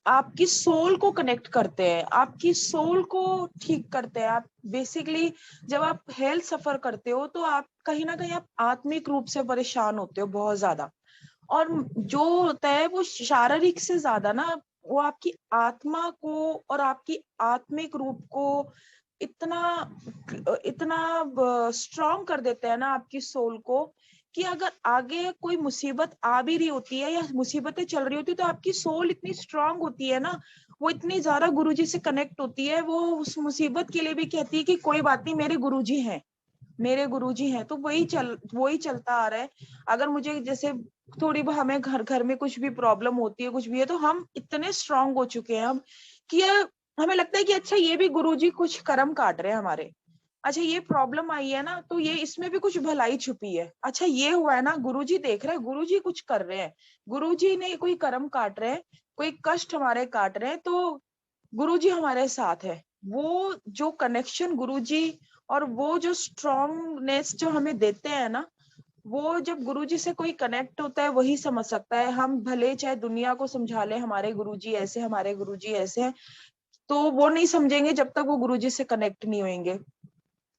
आपकी सोल को कनेक्ट करते हैं, आपकी सोल को ठीक करते हैं। आप बेसिकली जब आप हेल्थ सफर करते हो, तो आप कहीं ना कहीं आप आत्मिक रूप से परेशान होते हो बहुत ज्यादा। और जो होता है वो शारीरिक से ज्यादा ना, वो आपकी आत्मा को और आपकी आत्मिक रूप को इतना इतना स्ट्रॉन्ग कर देते हैं ना, आपकी सोल को, कि अगर आगे कोई मुसीबत आ भी रही होती है या मुसीबतें चल रही होती है, तो आपकी सोल इतनी स्ट्रांग होती है ना, वो इतनी ज्यादा गुरुजी से कनेक्ट होती है, वो उस मुसीबत के लिए भी कहती है कि कोई बात नहीं, मेरे गुरुजी हैं, मेरे गुरुजी हैं। तो वही चलता आ रहा है। अगर मुझे जैसे थोड़ी हमें घर में कुछ भी प्रॉब्लम होती है, कुछ भी है, तो हम इतने स्ट्रांग हो चुके हैं हम कि हमें लगता है कि अच्छा ये भी गुरुजी कुछ कर्म काट रहे हैं हमारे। अच्छा ये प्रॉब्लम आई है ना, तो ये इसमें भी कुछ भलाई छुपी है। अच्छा ये हुआ है ना, गुरुजी देख रहे हैं, गुरुजी कुछ कर रहे हैं, गुरुजी ने कोई कर्म काट रहे हैं, कोई कष्ट हमारे काट रहे हैं, तो गुरुजी हमारे साथ है। वो जो कनेक्शन गुरुजी और वो जो स्ट्रांगनेस जो हमें देते हैं ना, वो जब गुरुजी से कोई कनेक्ट होता है वही समझ सकता है। हम भले चाहे दुनिया को समझा ले हमारे गुरुजी ऐसे, हमारे गुरुजी ऐसे हैं, तो वो नहीं समझेंगे जब तक वो गुरुजी से कनेक्ट नहीं होंगे।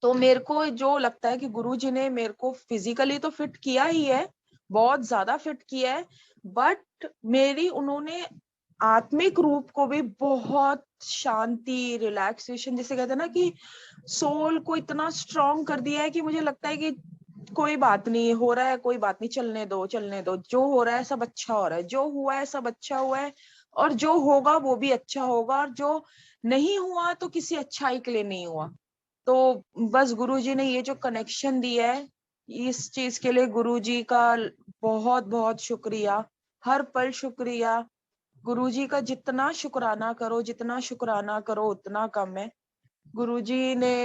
तो मेरे को जो लगता है कि गुरुजी ने मेरे को फिजिकली तो फिट किया ही है, बहुत ज्यादा फिट किया है, बट मेरी उन्होंने आत्मिक रूप को भी बहुत शांति, रिलैक्सेशन, जिसे कहते हैं ना कि सोल को इतना स्ट्रांग कर दिया है कि मुझे लगता है कि कोई बात नहीं हो रहा है, कोई बात नहीं, चलने दो चलने दो, जो हो रहा है सब अच्छा हो रहा है, जो हुआ है सब अच्छा हुआ है, और जो होगा वो भी अच्छा होगा, और जो नहीं हुआ तो किसी अच्छाई के लिए नहीं हुआ। तो बस गुरुजी ने ये जो कनेक्शन दिया है, इस चीज के लिए गुरुजी का बहुत बहुत शुक्रिया, हर पल शुक्रिया। गुरुजी का जितना शुक्राना करो, जितना शुक्राना करो उतना कम है। गुरुजी ने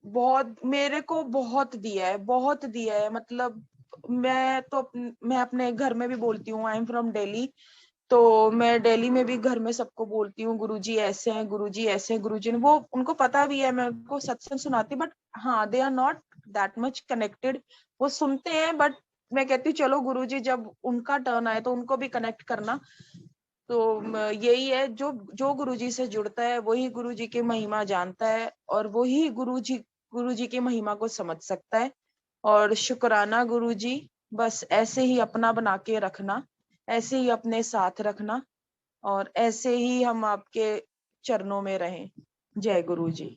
बहुत मेरे को बहुत दिया है, बहुत दिया है। मतलब मैं अपने घर में भी बोलती हूँ, आई एम फ्रॉम दिल्ली, तो मैं दिल्ली में भी घर में सबको बोलती हूँ गुरुजी ऐसे हैं, गुरुजी ऐसे हैं। गुरुजी ने, वो उनको पता भी है, मैं उनको सत्संग सुनाती, बट हाँ they are not that much connected. वो सुनते हैं, बट मैं कहती हूँ चलो गुरुजी जब उनका टर्न आए तो उनको भी कनेक्ट करना। तो यही है, जो जो गुरुजी से जुड़ता है वही गुरुजी की महिमा जानता है, और वही गुरुजी की महिमा को समझ सकता है। और शुक्राना गुरुजी, बस ऐसे ही अपना बना के रखना, ऐसे ही अपने साथ रखना, और ऐसे ही हम आपके चरणों में रहें। जय गुरुजी।